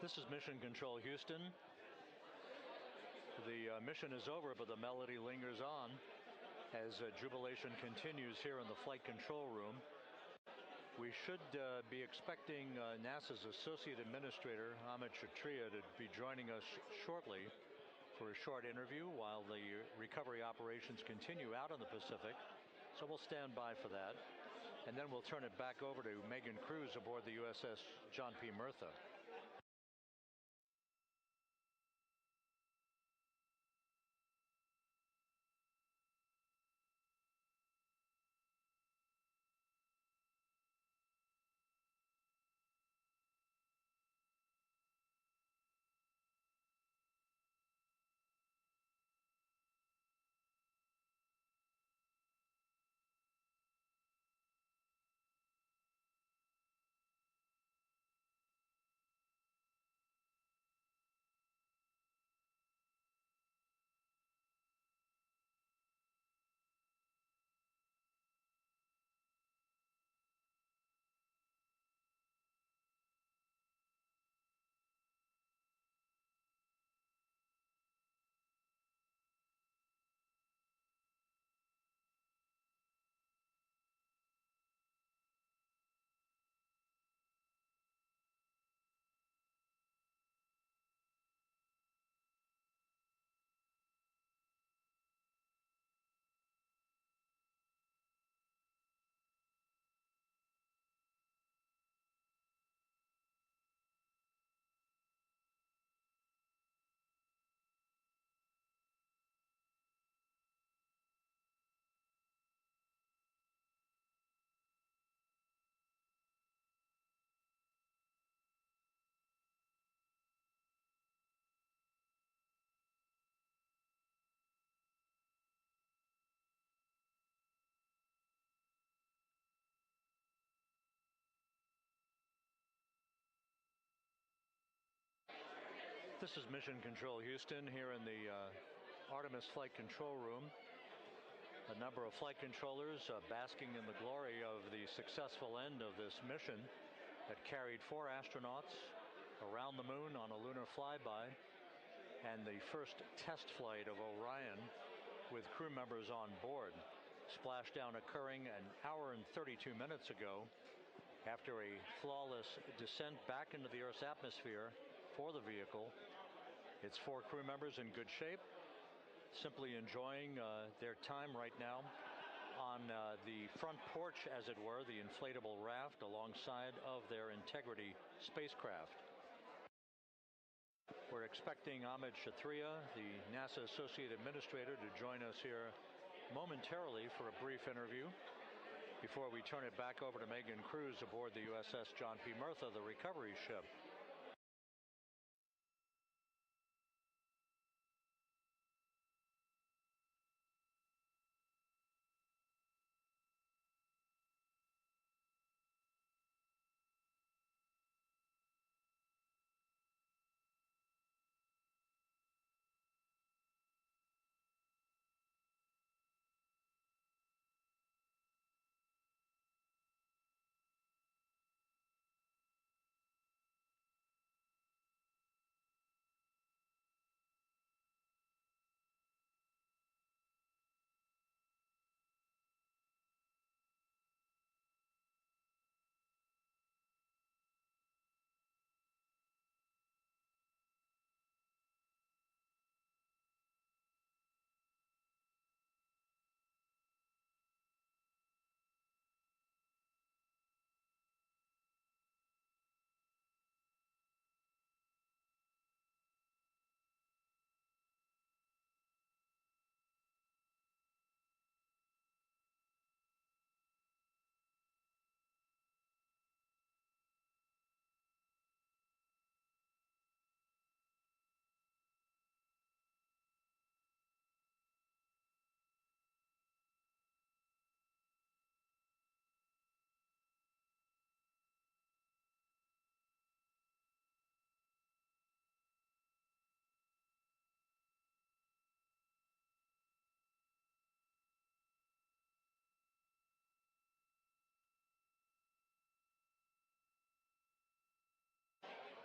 This is Mission Control Houston. The mission is over, but the melody lingers on as jubilation continues here in the flight control room. We should be expecting NASA's Associate Administrator, Amit Kshatriya, to be joining us shortly for a short interview while the recovery operations continue out in the Pacific. So we'll stand by for that. And then we'll turn it back over to Megan Cruz aboard the USS John P. Murtha. This is Mission Control Houston here in the Artemis Flight Control Room. A number of flight controllers basking in the glory of the successful end of this mission that carried 4 astronauts around the moon on a lunar flyby, and the first test flight of Orion with crew members on board. Splashdown occurring an hour and 32 minutes ago after a flawless descent back into the Earth's atmosphere for the vehicle. Its 4 crew members in good shape, simply enjoying their time right now on the front porch, as it were, the inflatable raft alongside of their Integrity spacecraft. We're expecting Amit Kshatriya, the NASA Associate Administrator, to join us here momentarily for a brief interview before we turn it back over to Megan Cruz aboard the USS John P. Murtha, the recovery ship.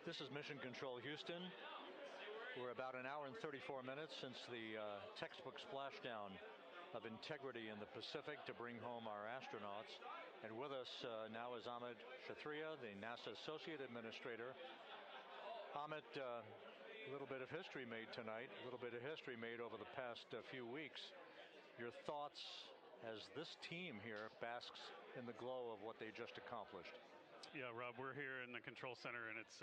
This is Mission Control Houston. We're about an hour and 34 minutes since the textbook splashdown of integrity in the Pacific to bring home our astronauts. And with us now is Amit Kshatriya, the NASA Associate Administrator. Amit, a little bit of history made tonight, a little bit of history made over the past few weeks. Your thoughts as this team here basks in the glow of what they just accomplished. Yeah, Rob, we're here in the control center, and it's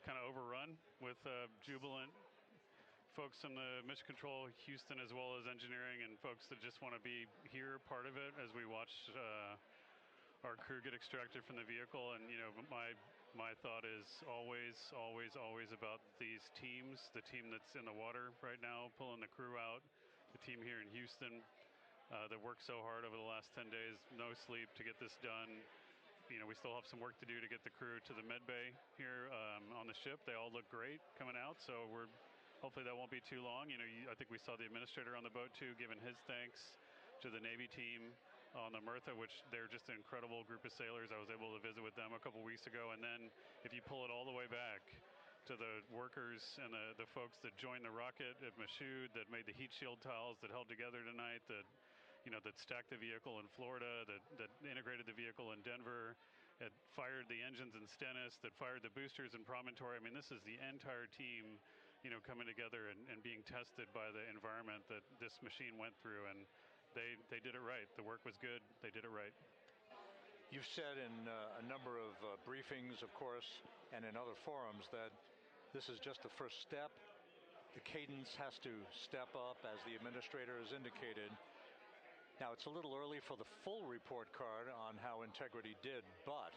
kind of overrun with jubilant folks from the Mission Control Houston, as well as engineering, and folks that just want to be here, part of it, as we watch our crew get extracted from the vehicle. And my thought is always about these teams. The team that's in the water right now, pulling the crew out. The team here in Houston that worked so hard over the last 10 days, no sleep to get this done. We still have some work to do to get the crew to the med bay here on the ship. They all look great coming out, so hopefully that won't be too long. I think we saw the administrator on the boat too, giving his thanks to the Navy team on the Mirtha, which they're just an incredible group of sailors. I was able to visit with them a couple weeks ago. And then if you pull it all the way back to the workers and the folks that joined the rocket at Michoud, that made the heat shield tiles that held together tonight, that stacked the vehicle in Florida, that integrated the vehicle in Denver, that fired the engines in Stennis, that fired the boosters in Promontory. I mean, this is the entire team coming together and being tested by the environment that this machine went through, and they did it right. The work was good. They did it right. You've said in a number of briefings, of course, and in other forums that this is just the first step. The cadence has to step up, as the administrator has indicated. Now, it's a little early for the full report card on how Integrity did, but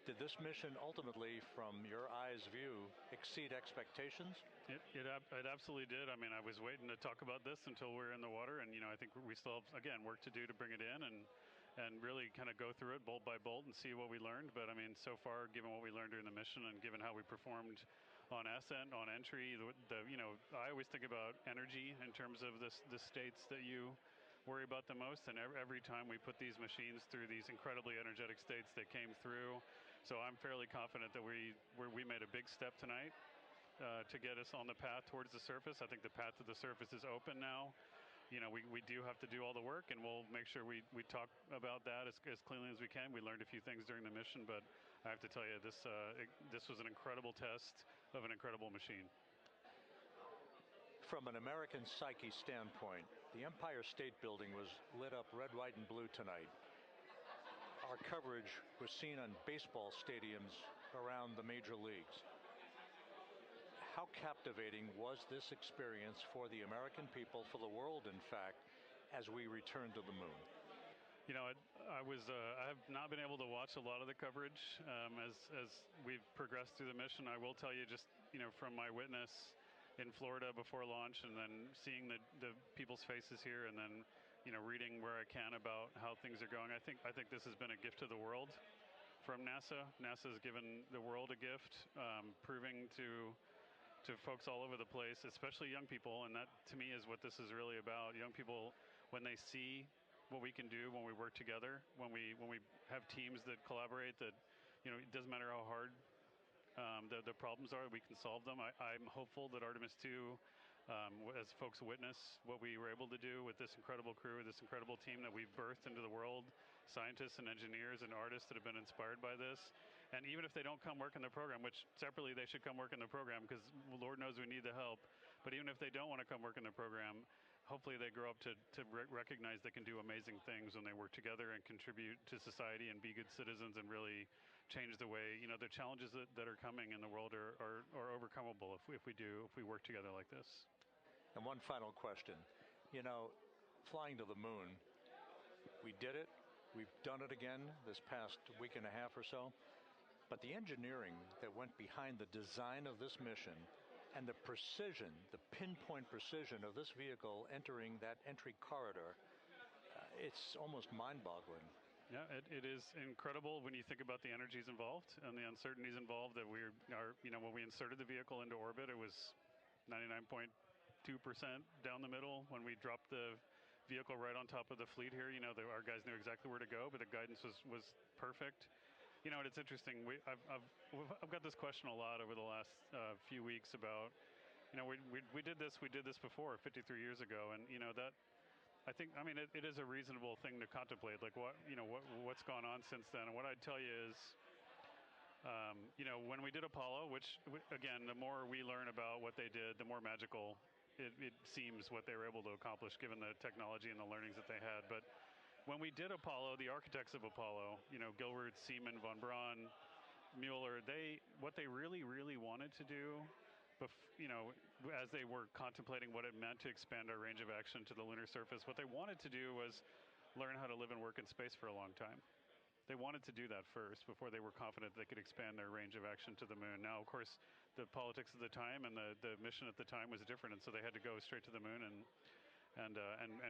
did this mission ultimately, from your eyes view, exceed expectations? It absolutely did. I mean, I was waiting to talk about this until we were in the water, and I think we still have, again, work to do to bring it in and really kind of go through it bolt by bolt and see what we learned. But I mean, so far, given what we learned during the mission and given how we performed on ascent, on entry, I always think about energy in terms of the states that you worry about the most, and every time we put these machines through these incredibly energetic states, they came through. So I'm fairly confident that we made a big step tonight to get us on the path towards the surface. I think the path to the surface is open now. We do have to do all the work, and we'll make sure we talk about that as cleanly as we can. We learned a few things during the mission, but I have to tell you, this was an incredible test of an incredible machine. From an American psyche standpoint, the Empire State Building was lit up red, white, and blue tonight. Our coverage was seen on baseball stadiums around the major leagues. How captivating was this experience for the American people, for the world, in fact, as we return to the moon? I have not been able to watch a lot of the coverage as we've progressed through the mission. I will tell you, just from my witness in Florida before launch, and then seeing the people's faces here, and then reading where I can about how things are going. I think this has been a gift to the world from NASA. NASA has given the world a gift, proving to folks all over the place, especially young people, and that to me is what this is really about. Young people, when they see what we can do when we work together, when we have teams that collaborate, that it doesn't matter how hard the problems are, we can solve them. I'm hopeful that Artemis 2, as folks witness what we were able to do with this incredible crew, this incredible team that we've birthed into the world, scientists and engineers and artists that have been inspired by this. And even if they don't come work in the program, which separately they should come work in the program because Lord knows we need the help, but even if they don't want to come work in the program, hopefully they grow up to recognize they can do amazing things when they work together and contribute to society and be good citizens and really change the way, the challenges that are coming in the world are overcomable if we work together like this. And one final question. Flying to the moon, we did it. We've done it again this past week and a half or so. But the engineering that went behind the design of this mission and the precision, the pinpoint precision of this vehicle entering that entry corridor, it's almost mind-boggling. Yeah, it is incredible when you think about the energies involved and the uncertainties involved. That when we inserted the vehicle into orbit, it was 99.2% down the middle. When we dropped the vehicle right on top of the fleet here, our guys knew exactly where to go, but the guidance was perfect. You know, it's interesting. I've got this question a lot over the last few weeks about, you know, we did this before 53 years ago, and you know that. I think, I mean, it is a reasonable thing to contemplate, like what's gone on since then. And what I'd tell you is, you know, when we did Apollo, which again, the more we learn about what they did, the more magical it seems what they were able to accomplish given the technology and the learnings that they had. But when we did Apollo, the architects of Apollo, you know, Gilbert, Seaman, von Braun, Mueller, what they really wanted to do, you know, as they were contemplating what it meant to expand our range of action to the lunar surface, what they wanted to do was learn how to live and work in space for a long time. They wanted to do that first before they were confident they could expand their range of action to the moon. Now, of course, the politics of the time and the mission at the time was different, and so they had to go straight to the moon and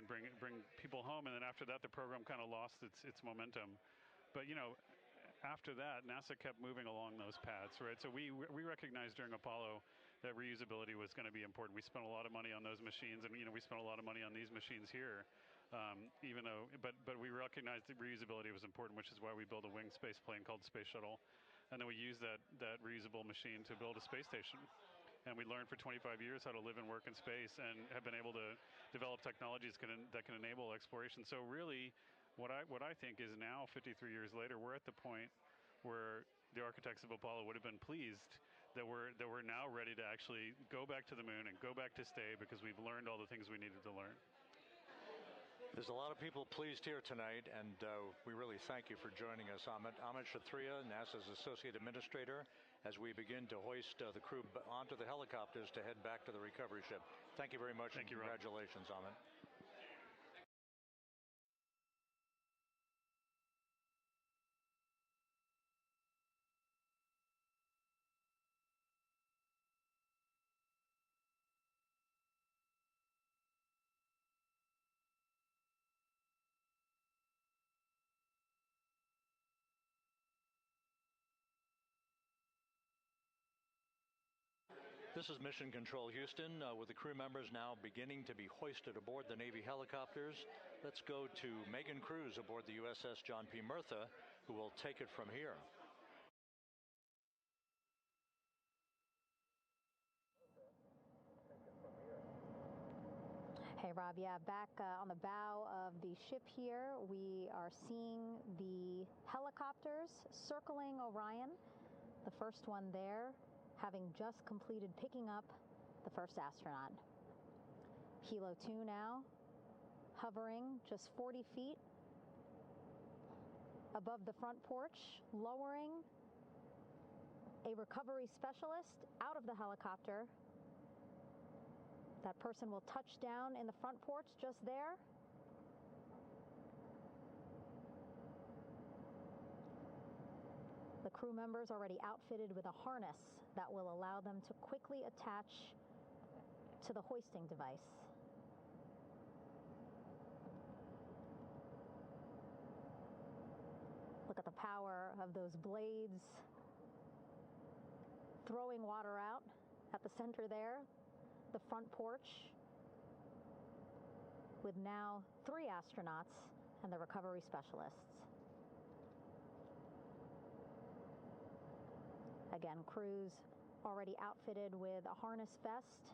bring people home. And then after that, the program kind of lost its momentum. But you know, after that, NASA kept moving along those paths, right? So we recognized during Apollo that reusability was going to be important. We spent a lot of money on those machines, and you know, we spent a lot of money on these machines here. Even though, but we recognized that reusability was important, which is why we built a winged space plane called Space Shuttle, and then we used that reusable machine to build a space station. And we learned for 25 years how to live and work in space, and have been able to develop technologies that can enable exploration. So really, what I think is now, 53 years later, we're at the point where the architects of Apollo would have been pleased that we're now ready to actually go back to the moon and go back to stay, because we've learned all the things we needed to learn. There's a lot of people pleased here tonight, and we really thank you for joining us. Amit Kshatriya, NASA's Associate Administrator, as we begin to hoist the crew onto the helicopters to head back to the recovery ship. Thank you very much. Thank you, congratulations, Amit. This is Mission Control Houston, with the crew members now beginning to be hoisted aboard the Navy helicopters. Let's go to Megan Cruz aboard the USS John P. Murtha, who will take it from here. Hey, Rob, yeah, back on the bow of the ship here, we are seeing the helicopters circling Orion, the first one there having just completed picking up the first astronaut. Helo 2 now hovering just 40 feet above the front porch, lowering a recovery specialist out of the helicopter. That person will touch down in the front porch just there. The crew members already outfitted with a harness that will allow them to quickly attach to the hoisting device. Look at the power of those blades throwing water out at the center there, the front porch, with now 3 astronauts and the recovery specialists. Again, crews already outfitted with a harness vest.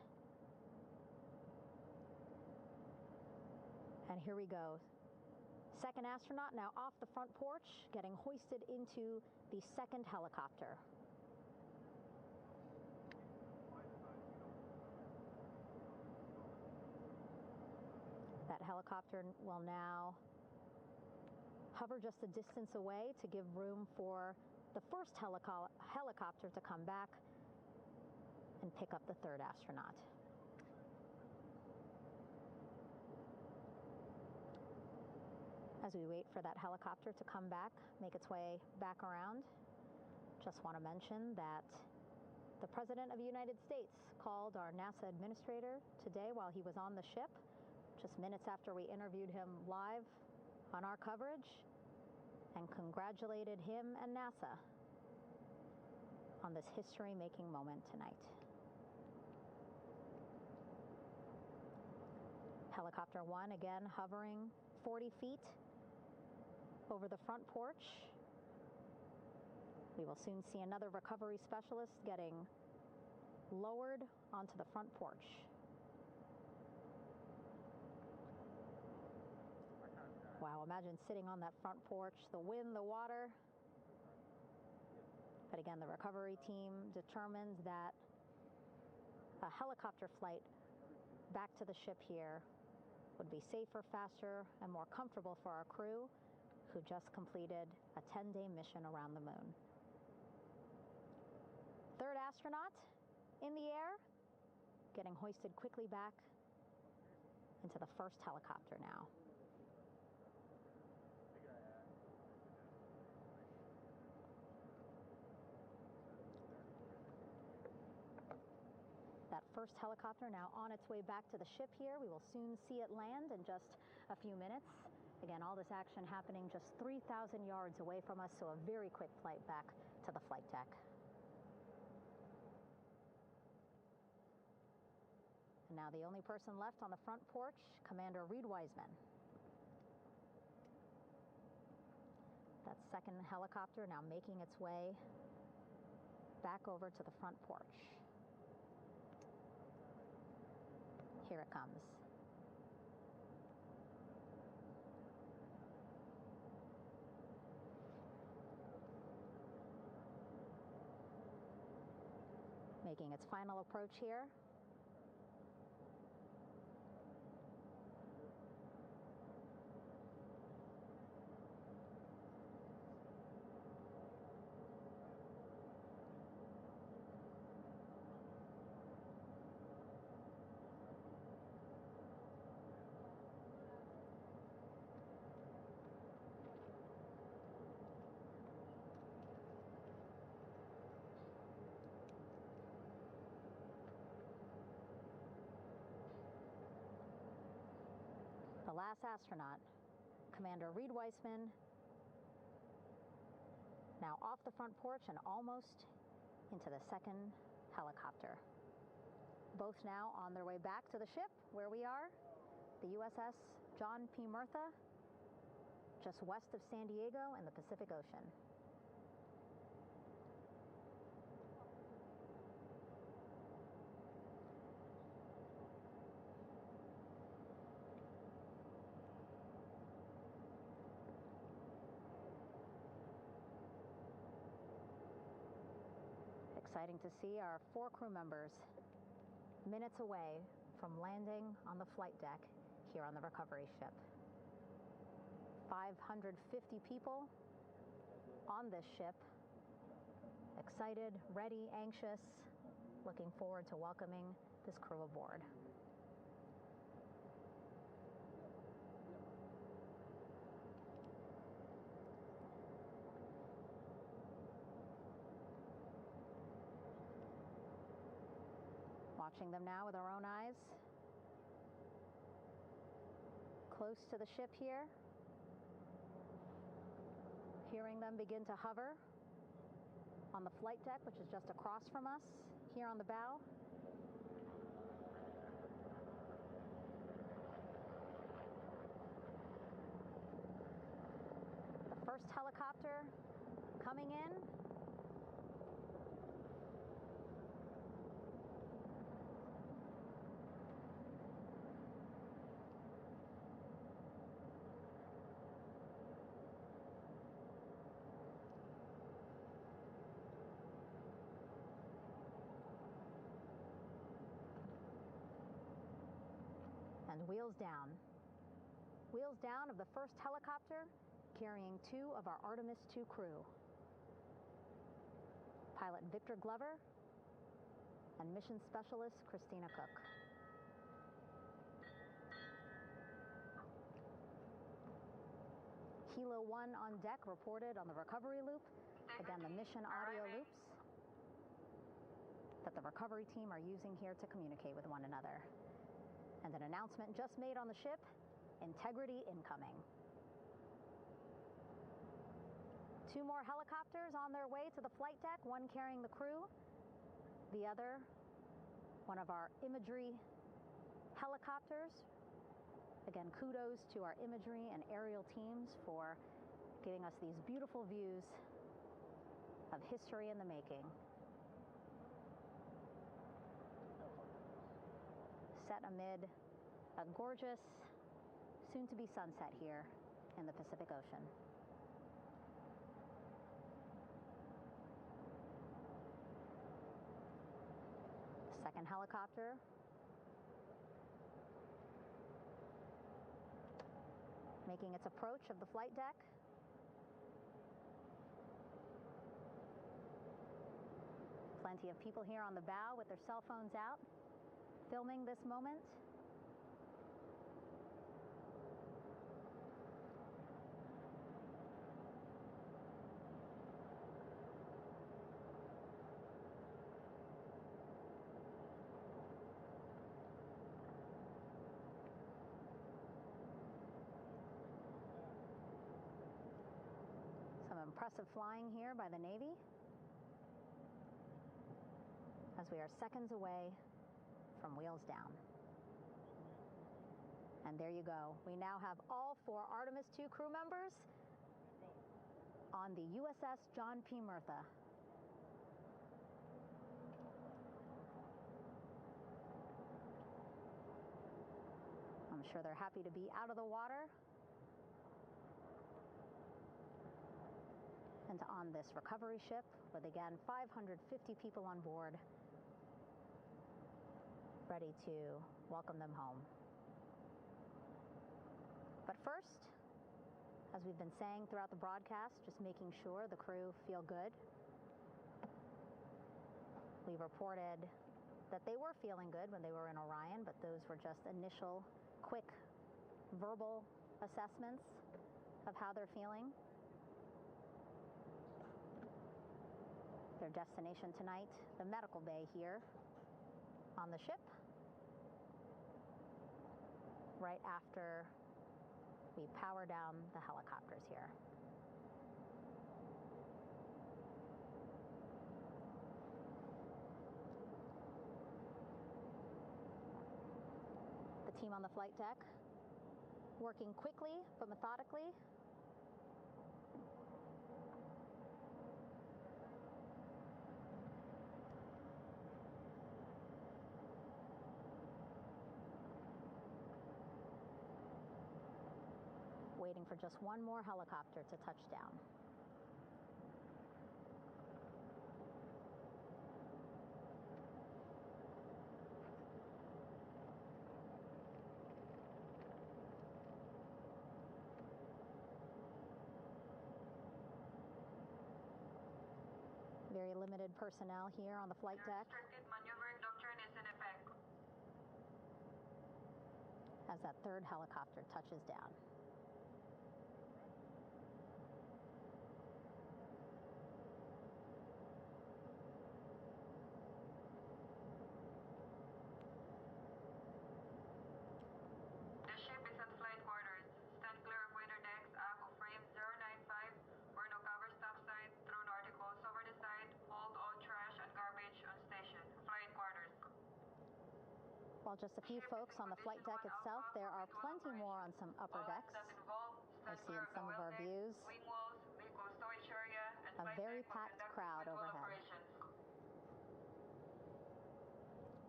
And here we go. Second astronaut now off the front porch, getting hoisted into the second helicopter. That helicopter will now hover just a distance away to give room for the first helicopter to come back and pick up the third astronaut. As we wait for that helicopter to come back, make its way back around, just want to mention that the President of the United States called our NASA administrator today while he was on the ship, just minutes after we interviewed him live on our coverage, and congratulated him and NASA on this history-making moment tonight. Helicopter 1 again hovering 40 feet over the front porch. We will soon see another recovery specialist getting lowered onto the front porch. Wow, imagine sitting on that front porch, the wind, the water. But again, the recovery team determined that a helicopter flight back to the ship here would be safer, faster, and more comfortable for our crew who just completed a 10-day mission around the moon. Third astronaut in the air, getting hoisted quickly back into the first helicopter now. That first helicopter now on its way back to the ship here. We will soon see it land in just a few minutes. Again, all this action happening just 3,000 yards away from us, so a very quick flight back to the flight deck. And now the only person left on the front porch, Commander Reed Wiseman. That second helicopter now making its way back over to the front porch. Here it comes. Making its final approach here. The last astronaut, Commander Reed Wiseman, now off the front porch and almost into the second helicopter. Both now on their way back to the ship where we are, the USS John P. Murtha, just west of San Diego in the Pacific Ocean. Exciting to see our 4 crew members minutes away from landing on the flight deck here on the recovery ship. 550 people on this ship, excited, ready, anxious, looking forward to welcoming this crew aboard. Watching them now with our own eyes. Close to the ship here. Hearing them begin to hover on the flight deck, which is just across from us, here on the bow. The first helicopter coming in. And wheels down. Wheels down of the first helicopter carrying 2 of our Artemis II crew. Pilot Victor Glover and mission specialist Christina Cook. Kilo 1 on deck reported on the recovery loop. Again, the mission audio loops that the recovery team are using here to communicate with one another. And an announcement just made on the ship, integrity incoming. 2 more helicopters on their way to the flight deck, one carrying the crew, the other, one of our imagery helicopters. Again, kudos to our imagery and aerial teams for giving us these beautiful views of history in the making. Set amid a gorgeous, soon-to-be sunset here in the Pacific Ocean. The second helicopter making its approach of the flight deck. Plenty of people here on the bow with their cell phones out, filming this moment. Some impressive flying here by the Navy, as we are seconds away from wheels down. And there you go. We now have all 4 Artemis II crew members on the USS John P. Murtha. I'm sure they're happy to be out of the water and on this recovery ship with, again, 550 people on board, ready to welcome them home. But first, as we've been saying throughout the broadcast, just making sure the crew feel good. We reported that they were feeling good when they were in Orion, but those were just initial, quick, verbal assessments of how they're feeling. Their destination tonight, the medical bay here on the ship, right after we power down the helicopters here. The team on the flight deck working quickly but methodically. Waiting for just one more helicopter to touch down. Very limited personnel here on the flight deck. Restricted maneuvering doctrine is in effect. As that third helicopter touches down. The ship is at flight quarters. Stand clear of waiter decks, aft of frame 095, where no cover stop side, thrown articles over the side, hold all trash and garbage on station. Flight quarters. While just a few folks on the flight deck itself, there are plenty more on some upper decks. I see in some of our views a very packed crowd overhead.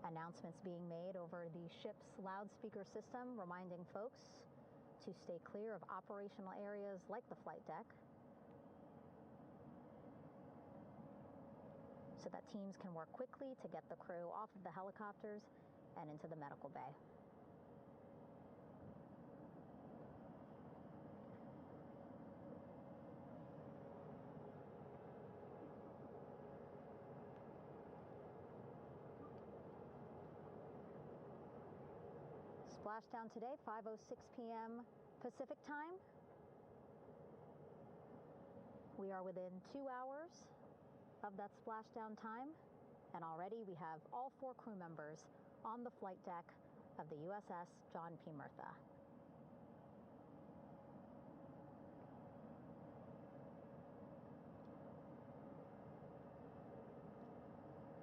Announcements being made over the ship's loudspeaker system, reminding folks to stay clear of operational areas like the flight deck, so that teams can work quickly to get the crew off of the helicopters and into the medical bay. Splashdown today, 5:06 p.m. Pacific time. We are within 2 hours of that splashdown time, and already we have all 4 crew members on the flight deck of the USS John P. Murtha.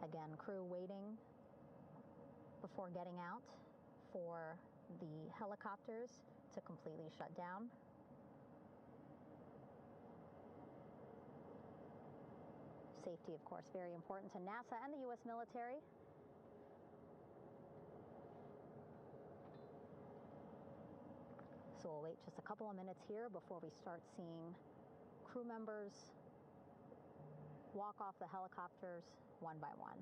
Again, crew waiting before getting out for the helicopters to completely shut down. Safety, of course, very important to NASA and the U.S. military. So we'll wait just a couple of minutes here before we start seeing crew members walk off the helicopters one by one.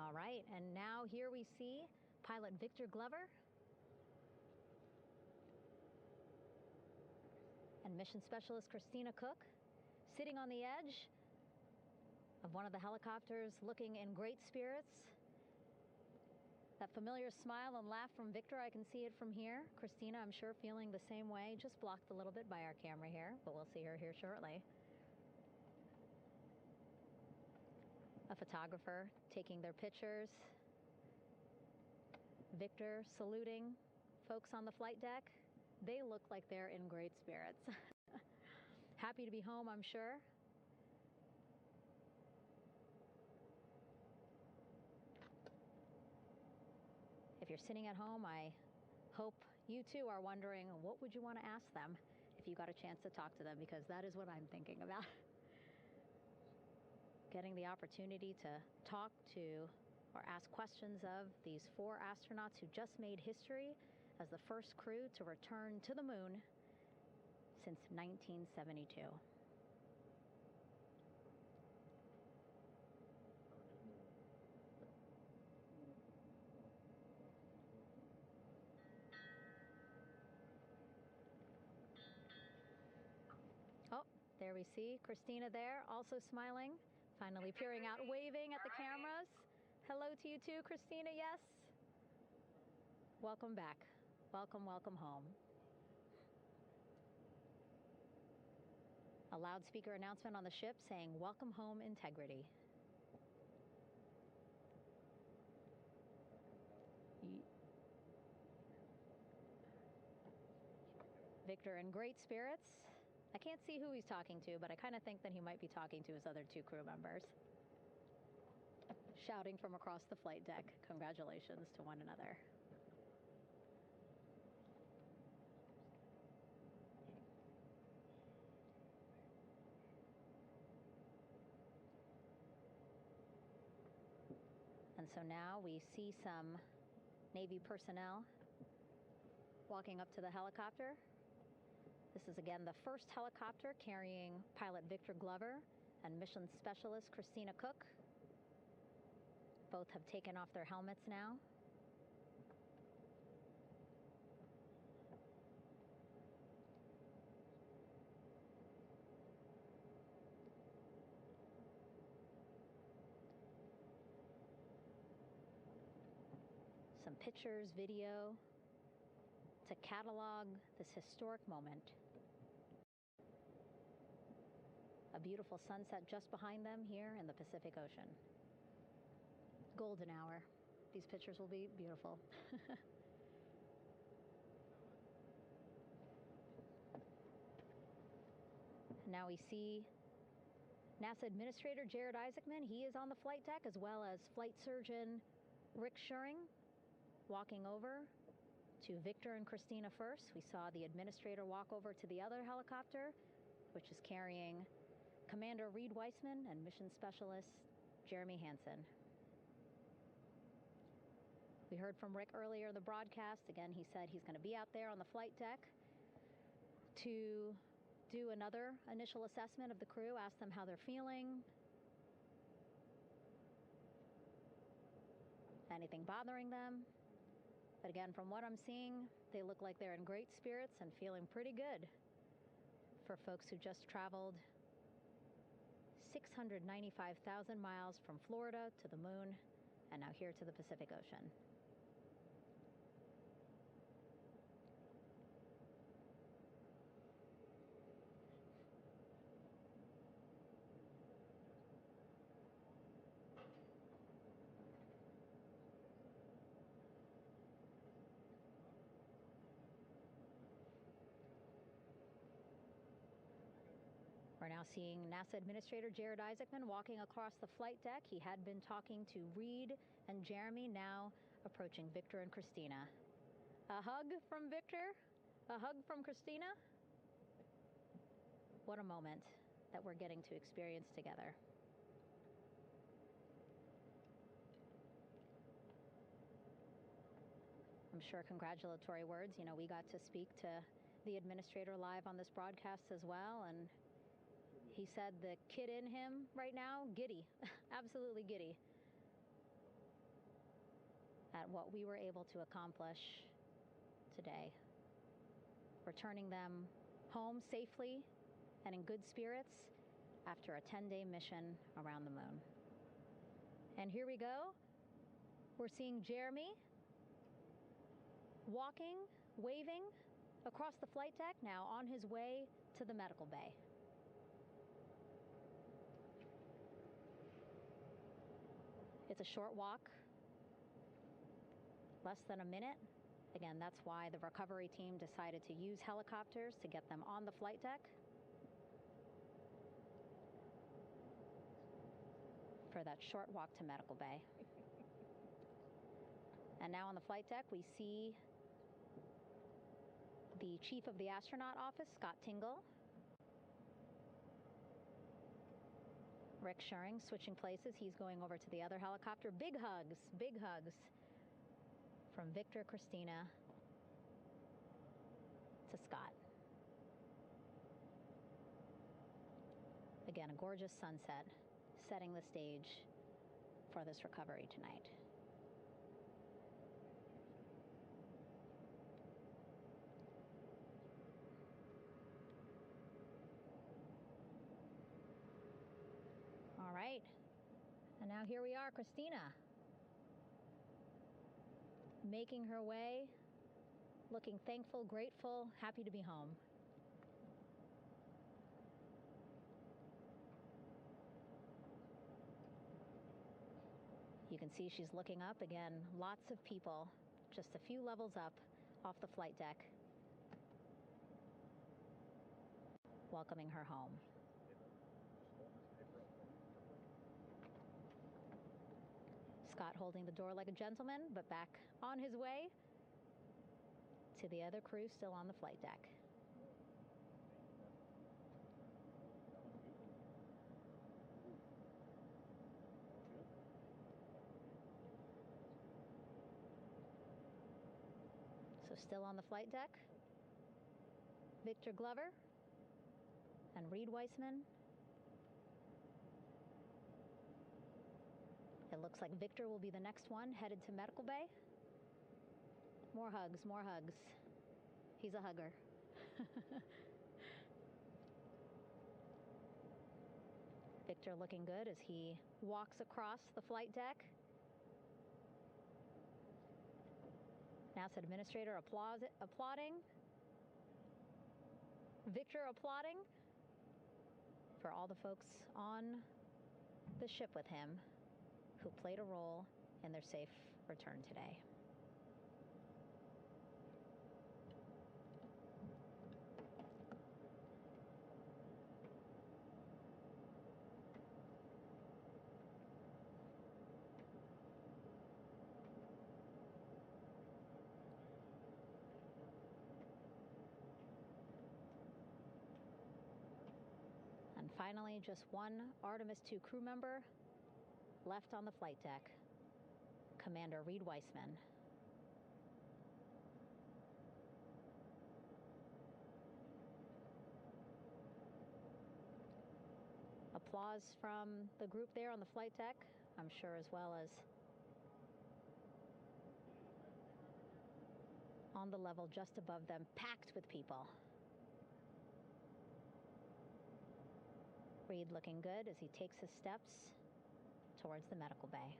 All right, and now here we see pilot Victor Glover and mission specialist Christina Cook sitting on the edge of one of the helicopters, looking in great spirits. That familiar smile and laugh from Victor, I can see it from here. Christina, I'm sure, feeling the same way, just blocked a little bit by our camera here, but we'll see her here shortly. A photographer taking their pictures. Victor saluting folks on the flight deck. They look like they're in great spirits. Happy to be home, I'm sure. If you're sitting at home, I hope you too are wondering, what would you want to ask them if you got a chance to talk to them? Because that is what I'm thinking about. Getting the opportunity to talk to or ask questions of these 4 astronauts who just made history as the first crew to return to the moon since 1972. Oh, there we see Christina there, also smiling. Finally peering out, waving at the cameras. Hello to you too, Christina, yes? Welcome back. Welcome, welcome home. A loudspeaker announcement on the ship saying, "Welcome home, Integrity." Victor in great spirits. I can't see who he's talking to, but I kind of think that he might be talking to his other 2 crew members. Shouting from across the flight deck, congratulations to one another. And so now we see some Navy personnel walking up to the helicopter. This is again the first helicopter carrying pilot Victor Glover and mission specialist Christina Cook. Both have taken off their helmets now. Some pictures, video to catalog this historic moment. A beautiful sunset just behind them here in the Pacific Ocean. Golden hour. These pictures will be beautiful. Now we see NASA Administrator Jared Isaacman. He is on the flight deck, as well as Flight Surgeon Rick Schuring walking over to Victor and Christina first. We saw the administrator walk over to the other helicopter, which is carrying Commander Reed Weissman and Mission Specialist Jeremy Hansen. We heard from Rick earlier in the broadcast. Again, he said he's going to be out there on the flight deck to do another initial assessment of the crew, ask them how they're feeling, anything bothering them. But again, from what I'm seeing, they look like they're in great spirits and feeling pretty good for folks who just traveled 695,000 miles from Florida to the moon and now here to the Pacific Ocean. We're now seeing NASA Administrator Jared Isaacman walking across the flight deck. He had been talking to Reed and Jeremy, now approaching Victor and Christina. A hug from Victor, a hug from Christina. What a moment that we're getting to experience together. I'm sure congratulatory words. You know, we got to speak to the administrator live on this broadcast as well, and he said the kid in him right now, giddy, absolutely giddy at what we were able to accomplish today. Returning them home safely and in good spirits after a 10-day mission around the moon. And here we go. We're seeing Jeremy walking, waving across the flight deck, now on his way to the medical bay. It's a short walk, less than a minute. Again, that's why the recovery team decided to use helicopters to get them on the flight deck for that short walk to medical bay. And now on the flight deck, we see the chief of the astronaut office, Scott Tingle. Rick Schuring switching places. He's going over to the other helicopter. Big hugs from Victor, Christina to Scott. Again, a gorgeous sunset setting the stage for this recovery tonight. All right, and now here we are, Christina, making her way, looking thankful, grateful, happy to be home. You can see she's looking up. Again, lots of people, just a few levels up off the flight deck, welcoming her home. Scott holding the door like a gentleman, but back on his way to the other crew still on the flight deck. So still on the flight deck, Victor Glover and Reed Weissman. It looks like Victor will be the next one headed to medical bay. More hugs, more hugs. He's a hugger. Victor looking good as he walks across the flight deck. NASA administrator applauding. Victor applauding for all the folks on the ship with him who played a role in their safe return today. finally, just one Artemis II crew member left on the flight deck, Commander Reed Weissman. Applause from the group there on the flight deck, I'm sure, as well as on the level just above them, packed with people. Reed looking good as he takes his steps towards the medical bay.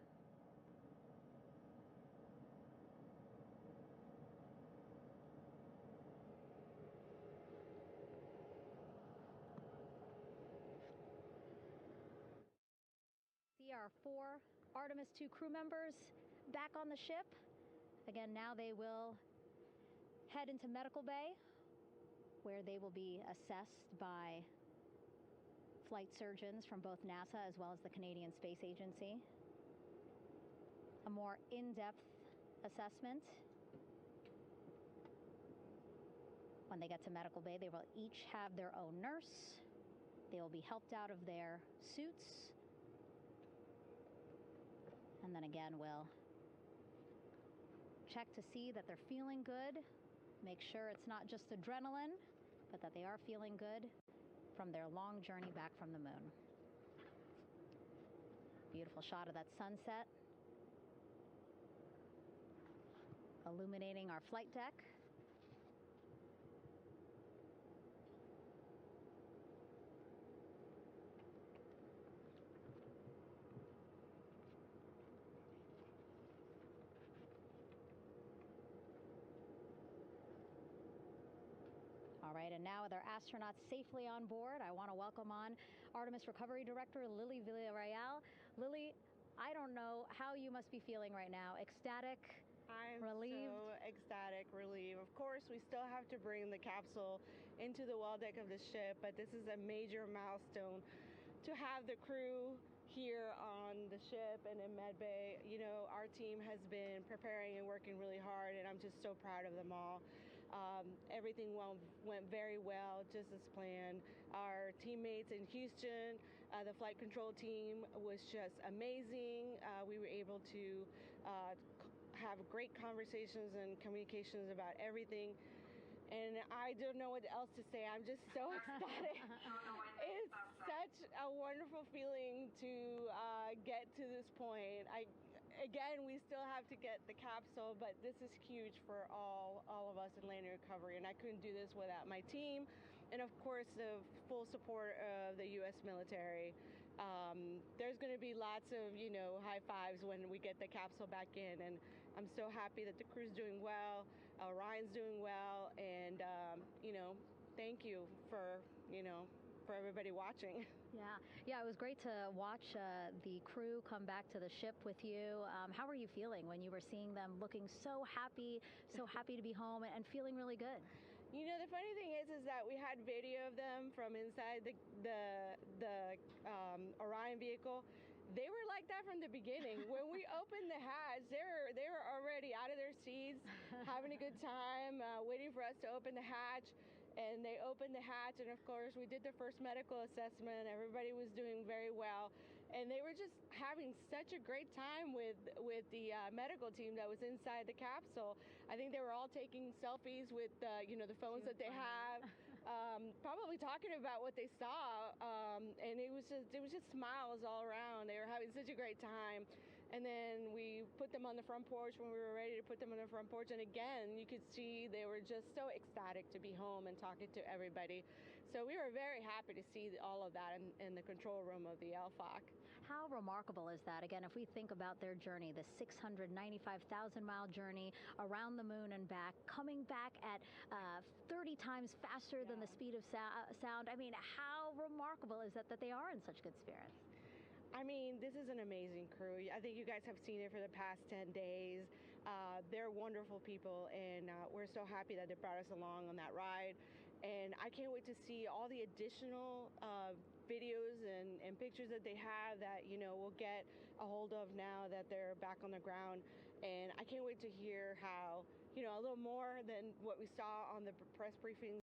See our 4 Artemis II crew members back on the ship. Again, now they will head into medical bay, where they will be assessed by flight surgeons from both NASA as well as the Canadian Space Agency. A more in-depth assessment. When they get to medical bay, they will each have their own nurse. They will be helped out of their suits. And then again, we'll check to see that they're feeling good. Make sure it's not just adrenaline, but that they are feeling good from their long journey back from the moon. Beautiful shot of that sunset, illuminating our flight deck. All right, and now with our astronauts safely on board, I want to welcome on Artemis Recovery Director Lily Villarreal. Lily, I don't know how you must be feeling right now. Ecstatic, relieved? So ecstatic, relieved. Of course, we still have to bring the capsule into the well deck of the ship, but this is a major milestone to have the crew here on the ship and in medbay. You know, our team has been preparing and working really hard, and I'm just so proud of them all. Everything went very well, just as planned. Our teammates in Houston, the flight control team was just amazing. We were able to have great conversations and communications about everything. And I don't know what else to say. I'm just so ecstatic. It's such a wonderful feeling to get to this point. Again, we still have to get the capsule, but this is huge for all of us in landing recovery, and I couldn't do this without my team, and of course the full support of the U.S. military. There's going to be lots of, high fives when we get the capsule back in, and I'm so happy that the crew's doing well, Ryan's doing well, and thank you for everybody watching. Yeah, it was great to watch the crew come back to the ship with you. How were you feeling when you were seeing them looking so happy to be home and feeling really good? You know, the funny thing is that we had video of them from inside the Orion vehicle. They were like that from the beginning. When we opened the hatch, they were already out of their seats, having a good time, waiting for us to open the hatch. And they opened the hatch, and of course we did the first medical assessment. Everybody was doing very well, and they were just having such a great time with the medical team that was inside the capsule. I think they were all taking selfies with the phones that they have, probably talking about what they saw, and it was just smiles all around. They were having such a great time. And then we put them on the front porch when we were ready to put them on the front porch. And again, you could see they were just so ecstatic to be home and talking to everybody. So we were very happy to see all of that in the control room of the LFOC. How remarkable is that? Again, if we think about their journey, the 695,000-mile journey around the moon and back, coming back at 30 times faster than the speed of sound. I mean, how remarkable is that they are in such good spirits? I mean, this is an amazing crew. I think you guys have seen it for the past 10 days. They're wonderful people, and we're so happy that they brought us along on that ride. And I can't wait to see all the additional videos and pictures that they have that, we'll get a hold of now that they're back on the ground. And I can't wait to hear how, a little more than what we saw on the press briefing